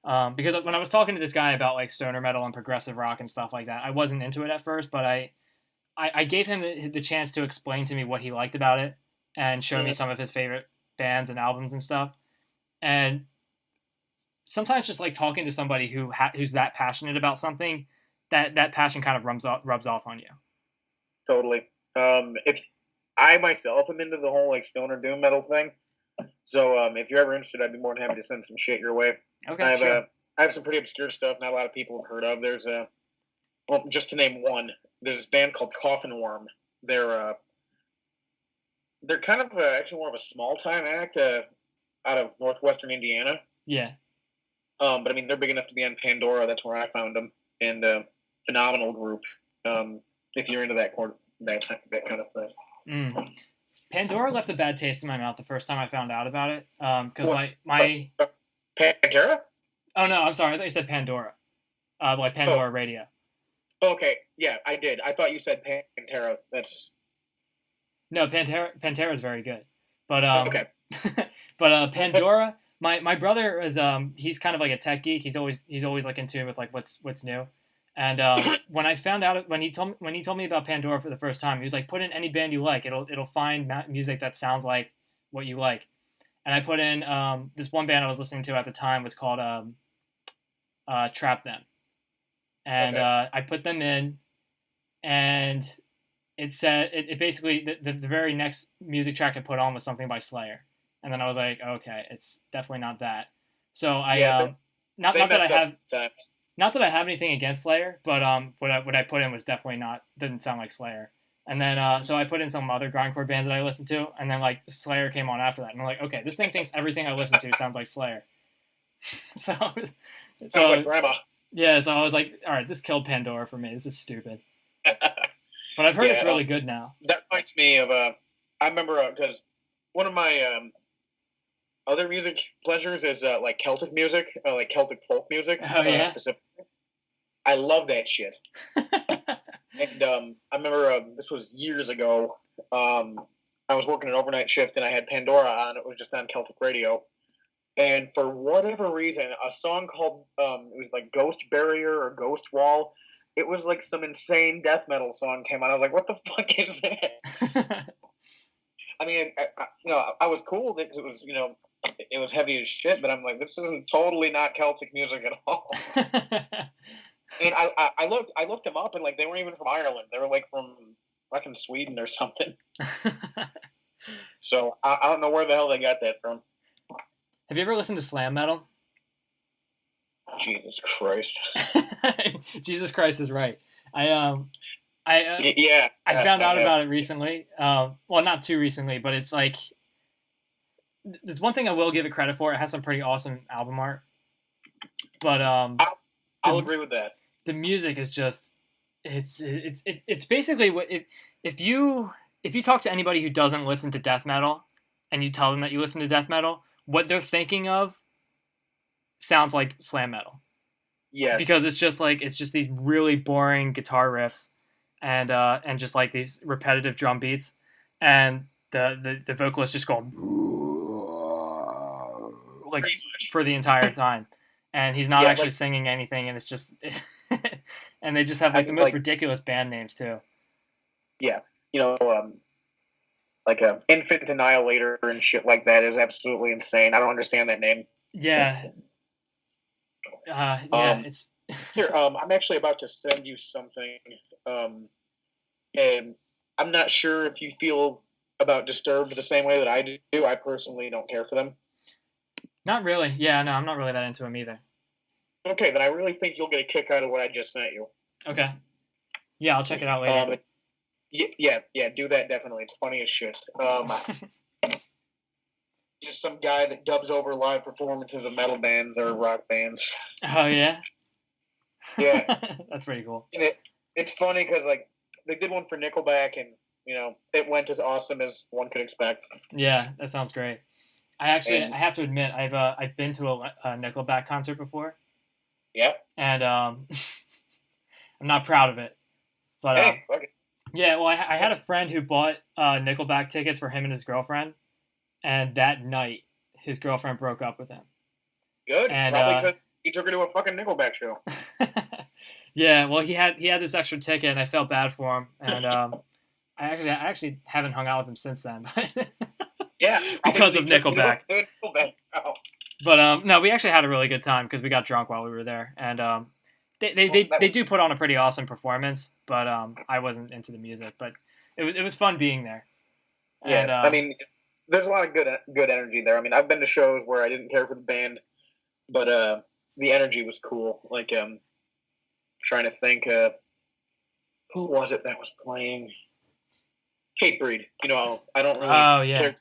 Because when I was talking to this guy about like stoner metal and progressive rock and stuff like that, I wasn't into it at first, but I gave him the chance to explain to me what he liked about it and show me some of his favorite bands and albums and stuff. And sometimes just like talking to somebody who's that passionate about something, that passion kind of rubs off on you. Totally. If I myself am into the whole like stoner doom metal thing, so if you're ever interested, I'd be more than happy to send some shit your way. Okay, sure. I have some pretty obscure stuff not a lot of people have heard of. There's just to name one, there's this band called Coffin Worm. They're kind of actually more of a small time act out of northwestern Indiana. Yeah. But I mean, they're big enough to be on Pandora. That's where I found them. And phenomenal group. if you're into that kind of thing. Mm. Pandora left a bad taste in my mouth the first time I found out about it. Because my Pantera? Oh no, I'm sorry. I thought you said Pandora. Like Pandora Radio. Okay, yeah, I did. I thought you said Pantera. That's No, Pantera is very good, but okay. but Pandora. My brother is he's kind of like a tech geek. He's always like in tune with like what's new. And when I found out when he told me about Pandora for the first time, he was like, put in any band you like. It'll find music that sounds like what you like. And I put in this one band I was listening to at the time was called Trap Them. And okay. I put them in, and it said it basically the very next music track I put on was something by Slayer, and then I was like, okay, it's definitely not that. So I not that I have anything against Slayer, but what I put in was definitely didn't sound like Slayer. And then so I put in some other grindcore bands that I listened to, and then like Slayer came on after that, and I'm like, okay, this thing thinks everything I listen to sounds like Slayer. Sounds like grandma. Yeah, so I was like, all right, this killed Pandora for me. This is stupid. But I've heard it's really good now. That reminds me of I remember because one of my other music pleasures is like Celtic music, like Celtic folk music. Oh yeah. Specifically, I love that shit. And I remember this was years ago. I was working an overnight shift and I had Pandora on. It was just on Celtic radio. And for whatever reason, a song called, it was like Ghost Barrier or Ghost Wall. It was like some insane death metal song came on. I was like, what the fuck is that? I mean, I was cool because it was, it was heavy as shit, but I'm like, this isn't totally not Celtic music at all. And I looked them up and like, they weren't even from Ireland. They were like from fucking Sweden or something. So I don't know where the hell they got that from. Have you ever listened to slam metal? Jesus Christ. Jesus Christ is right. I found out about it recently. Well, not too recently, but it's like there's one thing I will give it credit for. It has some pretty awesome album art. But I'll agree with that. The music is just it's basically what if you talk to anybody who doesn't listen to death metal and you tell them that you listen to death metal, what they're thinking of sounds like slam metal. Yes. Because it's just these really boring guitar riffs and just like these repetitive drum beats, and the vocalist just going like for the entire time, and he's not actually singing anything, and it's just and they just have like the most ridiculous band names too. Yeah, like Infant Annihilator and shit like that is absolutely insane. I don't understand that name. Yeah. It's here. I'm actually about to send you something, and I'm not sure if you feel about Disturbed the same way that I do. I personally don't care for them. Not really. Yeah, no, I'm not really that into them either. Okay, then I really think you'll get a kick out of what I just sent you. Okay. Yeah, I'll check it out later. Yeah, do that definitely. It's funny as shit. Just some guy that dubs over live performances of metal bands or rock bands. Oh yeah. Yeah, that's pretty cool. And it's funny because like they did one for Nickelback, and it went as awesome as one could expect. Yeah, that sounds great. I have to admit I've been to a Nickelback concert before. Yeah. And I'm not proud of it, but hey, okay. Yeah, well, I had a friend who bought Nickelback tickets for him and his girlfriend, and that night his girlfriend broke up with him. Good, and probably because he took her to a fucking Nickelback show. Yeah, well, he had this extra ticket, and I felt bad for him, and I actually haven't hung out with him since then. Yeah, because of Nickelback. But no, we actually had a really good time because we got drunk while we were there, and they do put on a pretty awesome performance, but I wasn't into the music, but it was fun being there. Yeah, and, I mean, there's a lot of good energy there. I mean, I've been to shows where I didn't care for the band, but the energy was cool. Like trying to think, who was it that was playing? Hatebreed. I don't really care.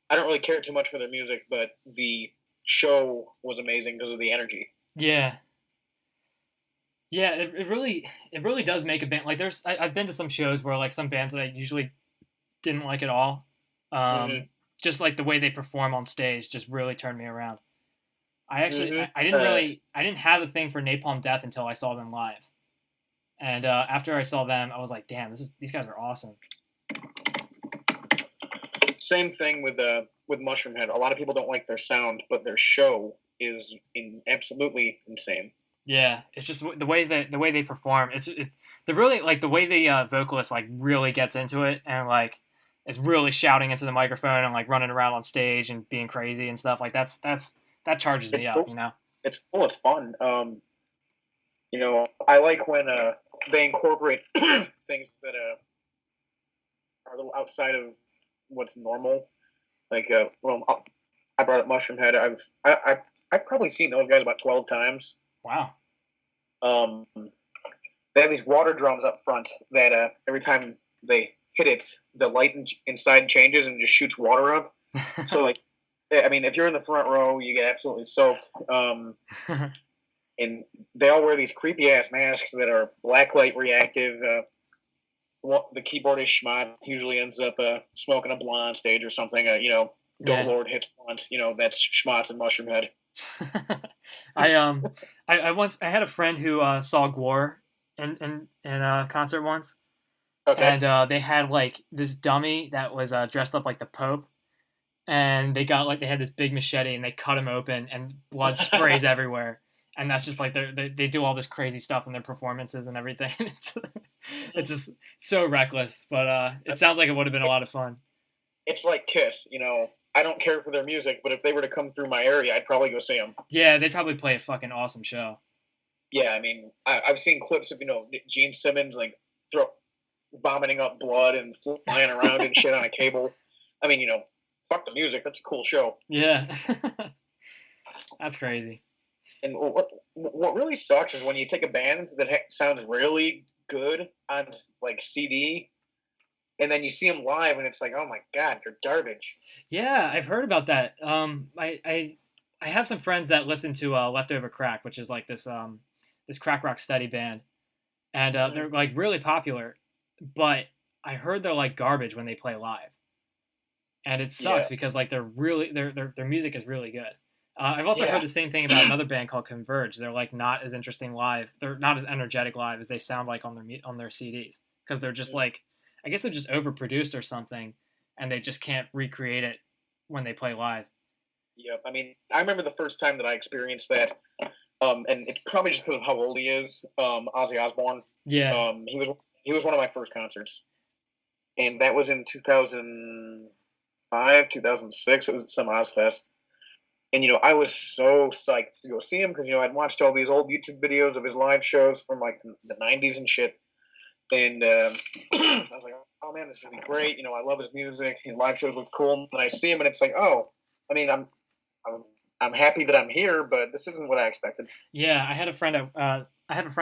I don't really care too much for their music, but the show was amazing because of the energy. Yeah. Yeah, it really does make a band like I've been to some shows where like some bands that I usually didn't like at all. Mm-hmm. Just like the way they perform on stage just really turned me around. Mm-hmm. I didn't I didn't have a thing for Napalm Death until I saw them live. And after I saw them, I was like, damn, these guys are awesome. Same thing with Mushroomhead. A lot of people don't like their sound, but their show is absolutely insane. Yeah, it's just the way they perform. They're really like the way the vocalist like really gets into it and like is really shouting into the microphone and like running around on stage and being crazy and stuff. Like that charges me It's up, cool. you know. It's cool. It's fun. I like when they incorporate things that are a little outside of what's normal. Like, I brought up Mushroomhead. I've probably seen those guys about 12 times. Wow. They have these water drums up front that every time they hit it, the light inside changes and just shoots water up. So, like, I mean, if you're in the front row, you get absolutely soaked. And they all wear these creepy ass masks that are blacklight reactive. The keyboardist schmott usually ends up smoking a blunt on stage or something. Goat Lord hits blunt. That's schmotts and Mushroomhead. I had a friend who saw Gore in a concert once. Okay. And they had like this dummy that was dressed up like the Pope, and they had this big machete and they cut him open and blood sprays everywhere. And that's just like they do all this crazy stuff in their performances and everything. It's just so reckless, but it sounds like it would have been a lot of fun. It's like Kiss, I don't care for their music, but if they were to come through my area, I'd probably go see them. Yeah, they'd probably play a fucking awesome show. Yeah, I mean, I've seen clips of Gene Simmons like vomiting up blood and flying around and shit on a cable. I mean, fuck the music. That's a cool show. Yeah, that's crazy. And what really sucks is when you take a band that sounds really good on like CD, and then you see them live, and it's like, oh my god, they're garbage. Yeah, I've heard about that. I have some friends that listen to Leftover Crack, which is like this crack rock steady band, and they're like really popular, but I heard they're like garbage when they play live, and it sucks because like their music is really good. I've also heard the same thing about another band called Converge. They're like not as interesting live. They're not as energetic live as they sound like on their CDs because they're just like, I guess they're just overproduced or something, and they just can't recreate it when they play live. Yeah, I mean, I remember the first time that I experienced that, and it's probably just because of how old he is. Ozzy Osbourne. Yeah. He was one of my first concerts, and that was in 2005, 2006. It was at some Ozfest. And, I was so psyched to go see him because, I'd watched all these old YouTube videos of his live shows from, like, the 90s and shit. And I was like, oh, man, this is going to be great. I love his music. His live shows look cool. And I see him, and it's like, oh, I mean, I'm happy that I'm here, but this isn't what I expected. Yeah, I have a friend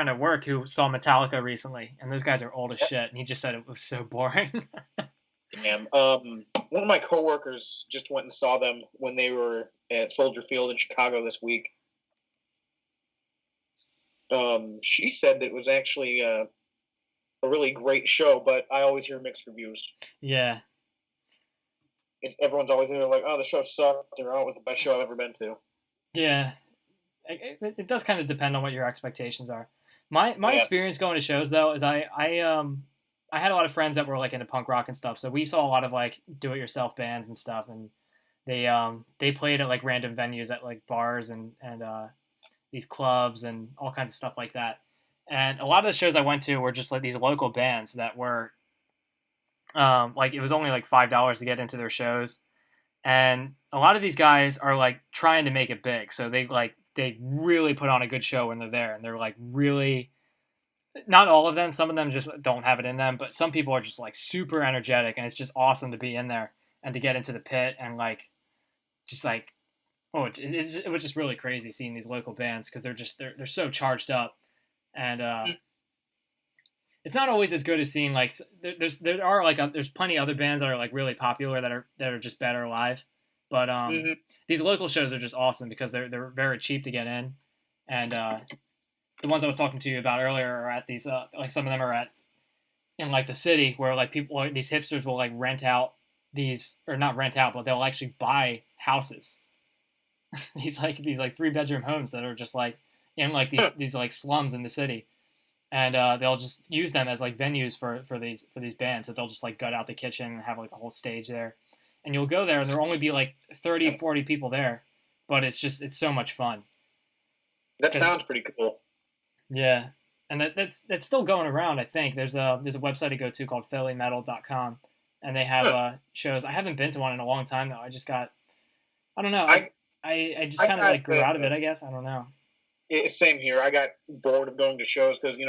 at work who saw Metallica recently, and those guys are old as shit, and he just said it was so boring. Damn. One of my coworkers just went and saw them when they were at Soldier Field in Chicago this week. She said that it was actually a really great show, but I always hear mixed reviews. Yeah. Everyone's always either like, oh, the show sucked, or oh, it was the best show I've ever been to. Yeah. It does kind of depend on what your expectations are. My experience going to shows, though, is I had a lot of friends that were like into punk rock and stuff, so we saw a lot of like do-it-yourself bands and stuff, and they played at like random venues at like bars and these clubs and all kinds of stuff like that. And a lot of the shows I went to were just like these local bands that were like it was only like $5 to get into their shows, and a lot of these guys are like trying to make it big, so they really put on a good show when they're there, and they're like really. Not all of them. Some of them just don't have it in them, but some people are just like super energetic, and it's just awesome to be in there and to get into the pit and like, just like, oh, it was just really crazy seeing these local bands because they're so charged up, and it's not always as good as seeing like there's plenty of other bands that are like really popular that are just better live, but these local shows are just awesome because they're very cheap to get in, and the ones I was talking to you about earlier are at these like some of them are at in like the city where like people like, these hipsters will like rent out these or not rent out but they'll actually buy houses these like 3 bedroom homes that are just like in like these like slums in the city and they'll just use them as like venues for these bands. So they'll just like gut out the kitchen and have like a whole stage there, and you'll go there and there'll only be like 30, 40 people there, but it's so much fun. That sounds pretty cool. Yeah, and that's still going around. I think there's a website to go to called phillymetal.com, and they have shows. I haven't been to one in a long time though. I don't know. I just kind of like grew out of it. I guess I don't know. Same here. I got bored of going to shows because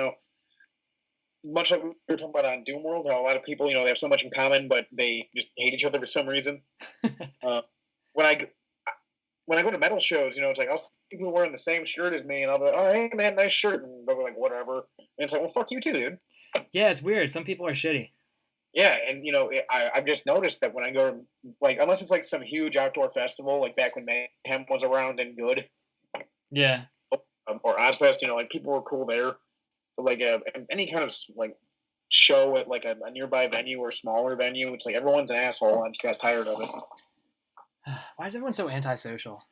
much like we were talking about on Doom World, how a lot of people they have so much in common, but they just hate each other for some reason. When I go to metal shows, it's like I'll see people wearing the same shirt as me, and I'll be like, "Oh, hey man, nice shirt," and they'll be like, "Whatever." And it's like, "Well, fuck you too, dude." Yeah, it's weird. Some people are shitty. Yeah, and I've just noticed that when I go to like unless it's like some huge outdoor festival, like back when Mayhem was around and good. Yeah. Or Ozfest, like people were cool there. But like any kind of like show at like a nearby venue or smaller venue, it's like everyone's an asshole. I just got tired of it. Why is everyone so antisocial?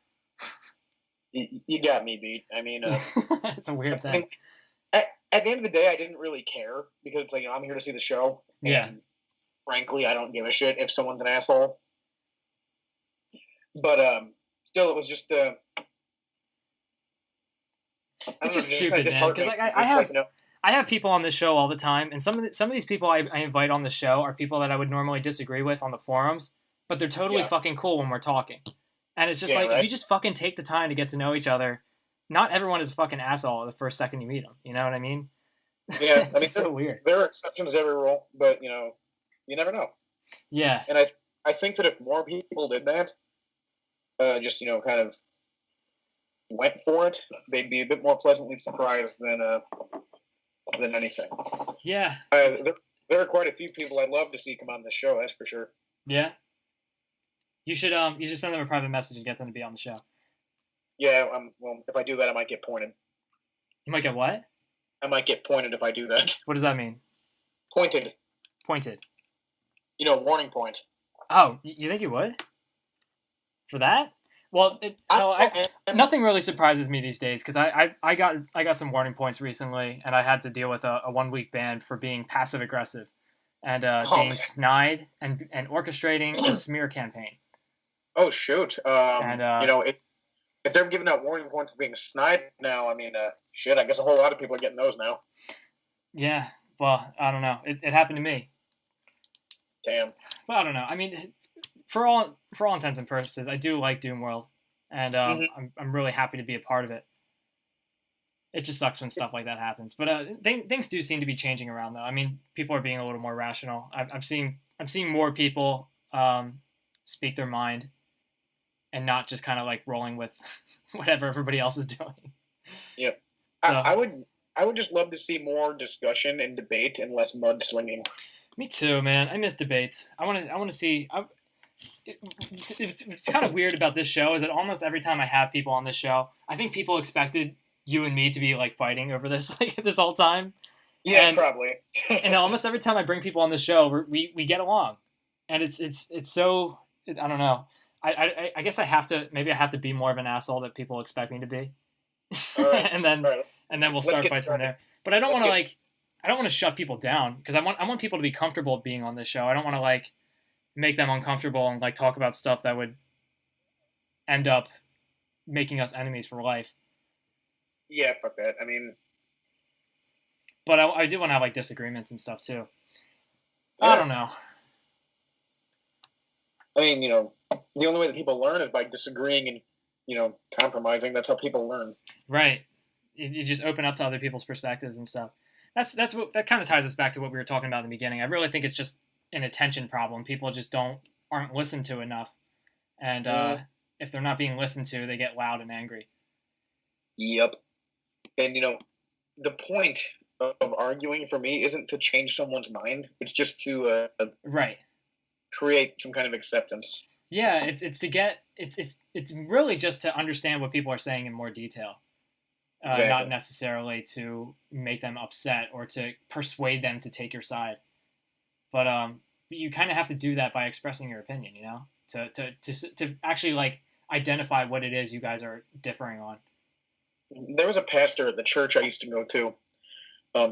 You got me beat. I mean, it's a weird thing. I mean, at the end of the day, I didn't really care because it's like I'm here to see the show. Yeah. And frankly, I don't give a shit if someone's an asshole. But still, it was just. It's just stupid, man. Because like I have people on this show all the time, and some of these people I invite on the show are people that I would normally disagree with on the forums, but they're totally fucking cool when we're talking. And it's just if you just fucking take the time to get to know each other, not everyone is a fucking asshole the first second you meet them. You know what I mean? Yeah, it's so weird. There are exceptions to every rule, but you never know. Yeah. And I think that if more people did that, just kind of went for it, they'd be a bit more pleasantly surprised than anything. Yeah. There are quite a few people I'd love to see come on this show. That's for sure. Yeah. You should send them a private message and get them to be on the show. Yeah. Well, if I do that, I might get pointed. You might get what? I might get pointed if I do that. What does that mean? Pointed. Warning point. Oh, you think you would? For that? Well, nothing really surprises me these days because I got some warning points recently, and I had to deal with a 1-week ban for being passive aggressive and being snide and orchestrating a smear campaign. Oh shoot! If they're giving out warning points for being snide now, I mean, shit. I guess a whole lot of people are getting those now. Yeah. Well, I don't know. It happened to me. Damn. But I don't know. I mean, for all intents and purposes, I do like Doom World, and I'm really happy to be a part of it. It just sucks when stuff like that happens, but things do seem to be changing around though. I mean, people are being a little more rational. I'm seeing more people speak their mind, and not just kind of like rolling with whatever everybody else is doing. Yeah, so, I would just love to see more discussion and debate and less mudslinging. Me too, man. I miss debates. I want to see. It's kind of weird about this show is that almost every time I have people on this show, I think people expected you and me to be like fighting over this like this whole time. Yeah, probably. And almost every time I bring people on the show, we get along, and it's so I don't know. I guess I have to be more of an asshole that people expect me to be, right. and then we'll start fights from there. But I don't want to I don't want to shut people down because I want people to be comfortable being on this show. I don't want to like make them uncomfortable and like talk about stuff that would end up making us enemies for life. Yeah, fuck that. I mean, but I do want to have like disagreements and stuff too. Yeah. I don't know. I mean, the only way that people learn is by disagreeing and compromising. That's how people learn. Right. You just open up to other people's perspectives and stuff. That kind of ties us back to what we were talking about in the beginning. I really think it's just an attention problem. People just aren't listened to enough, and if they're not being listened to, they get loud and angry. Yep. And the point of arguing for me isn't to change someone's mind. It's just to right create some kind of acceptance. Yeah, it's to get it's really just to understand what people are saying in more detail. Exactly. not necessarily to make them upset or to persuade them to take your side. But you kind of have to do that by expressing your opinion, to actually like identify what it is you guys are differing on. There was a pastor at the church I used to go to.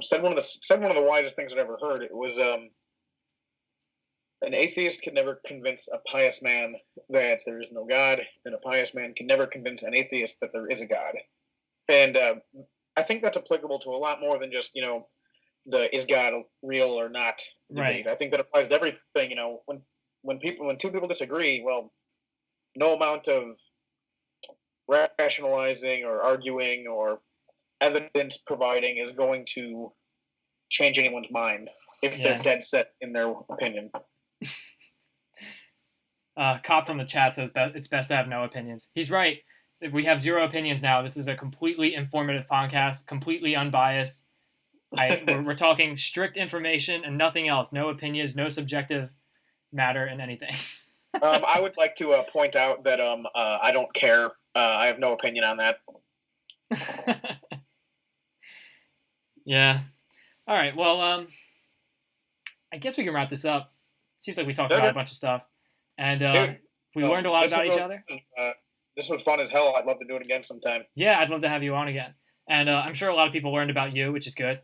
Said one of the wisest things I've ever heard. It was an atheist can never convince a pious man that there is no God, and a pious man can never convince an atheist that there is a God. And I think that's applicable to a lot more than just the is God real or not debate. Right. I think that applies to everything. When two people disagree, well, no amount of rationalizing or arguing or evidence providing is going to change anyone's mind if they're dead set in their opinion. Cop from the chat says it's best to have no opinions. He's right. We have 0 opinions now. This is a completely informative podcast, completely unbiased. We're talking strict information and nothing else. No opinions, no subjective matter in anything. I would like to point out that I don't care. I have no opinion on that. Yeah. All right. Well, I guess we can wrap this up. Seems like we talked about a bunch of stuff, and we learned a lot about each other. This was fun as hell. I'd love to do it again sometime. Yeah, I'd love to have you on again, and I'm sure a lot of people learned about you, which is good.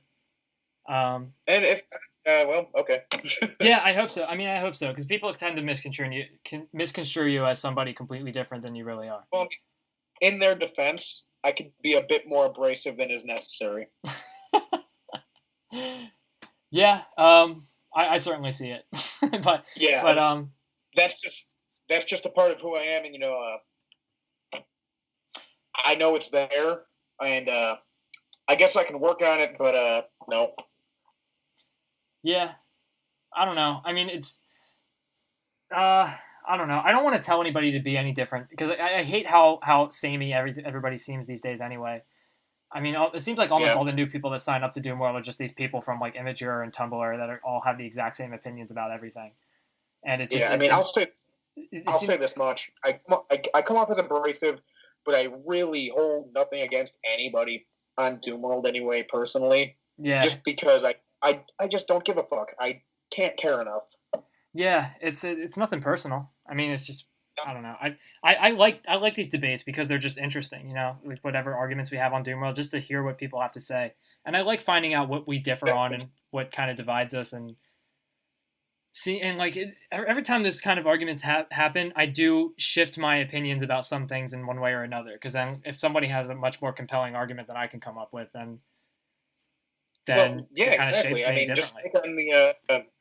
And if well, okay. Yeah, I hope so. I mean, I hope so, because people tend to misconstrue you as somebody completely different than you really are. Well, in their defense, I could be a bit more abrasive than is necessary. Yeah, I certainly see it. but that's just a part of who I am, and I know it's there, and I guess I can work on it, but no. Yeah, I don't know. I mean, it's I don't know. I don't want to tell anybody to be any different, because I hate how samey everybody seems these days anyway. I mean, it seems like almost all the new people that sign up to Doomworld are just these people from like Imager and Tumblr that all have the exact same opinions about everything. And it just I'll say this much: I come off as abrasive, but I really hold nothing against anybody on Doomworld anyway, personally. Yeah. Just because I just don't give a fuck. I can't care enough. Yeah, it's nothing personal. I mean, it's just, I don't know. I like these debates because they're just interesting, with whatever arguments we have on Doomworld, just to hear what people have to say. And I like finding out what we differ on and what kind of divides us. And see, and like every time this kind of arguments happen, I do shift my opinions about some things in one way or another. Because then if somebody has a much more compelling argument than I can come up with, then exactly. I mean,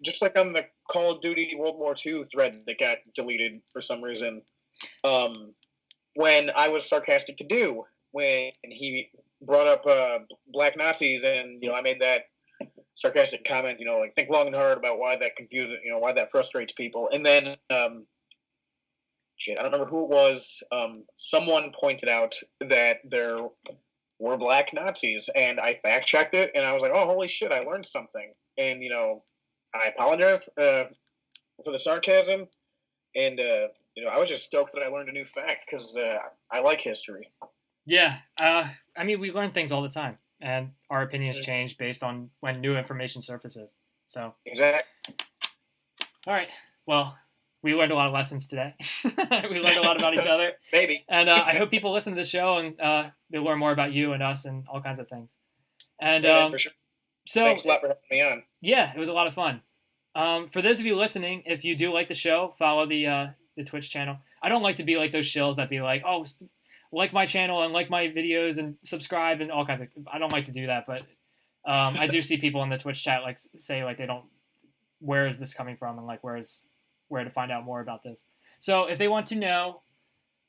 just like on the Call of Duty World War II thread that got deleted for some reason, when I was sarcastic to do when he brought up black Nazis, and I made that sarcastic comment, like think long and hard about why that confuses, why that frustrates people, and then I don't remember who it was. Someone pointed out that there were black Nazis, and I fact checked it, and I was like, oh, holy shit, I learned something. And I apologize for the sarcasm, and I was just stoked that I learned a new fact, because I like history. Yeah, I mean, we learn things all the time, and our opinions change based on when new information surfaces. So exactly. All right, well, we learned a lot of lessons today. We learned a lot about each other. Maybe. And I hope people listen to the show and they learn more about you and us and all kinds of things. And for sure. So thanks a lot for having me on. Yeah, it was a lot of fun. For those of you listening, if you do like the show, follow the Twitch channel. I don't like to be like those shills that be like, oh, like my channel and like my videos and subscribe and all kinds of. I don't like to do that, but I do see people in the Twitch chat like say like they don't. Where is this coming from, and like where to find out more about this. So if they want to know,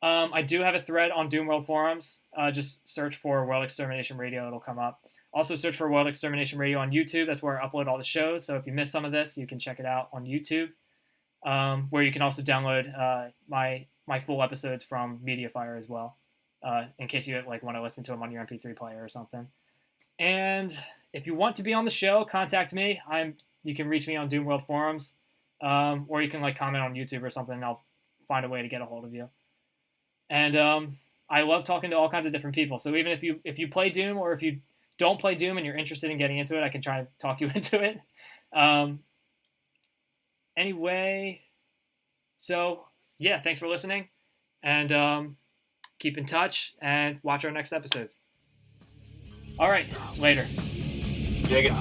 I do have a thread on Doomworld forums. Just search for World Extermination Radio. It'll come up. Also search for World Extermination Radio on YouTube. That's where I upload all the shows. So if you missed some of this, you can check it out on YouTube, where you can also download my full episodes from Mediafire as well, in case you like want to listen to them on your MP3 player or something. And if you want to be on the show, contact me. You can reach me on Doomworld forums. Or you can like comment on YouTube or something, and I'll find a way to get a hold of you. And I love talking to all kinds of different people. So even if you play Doom, or if you don't play Doom and you're interested in getting into it, I can try and talk you into it. Anyway, so yeah, thanks for listening, and keep in touch and watch our next episodes. All right, later. Dig it.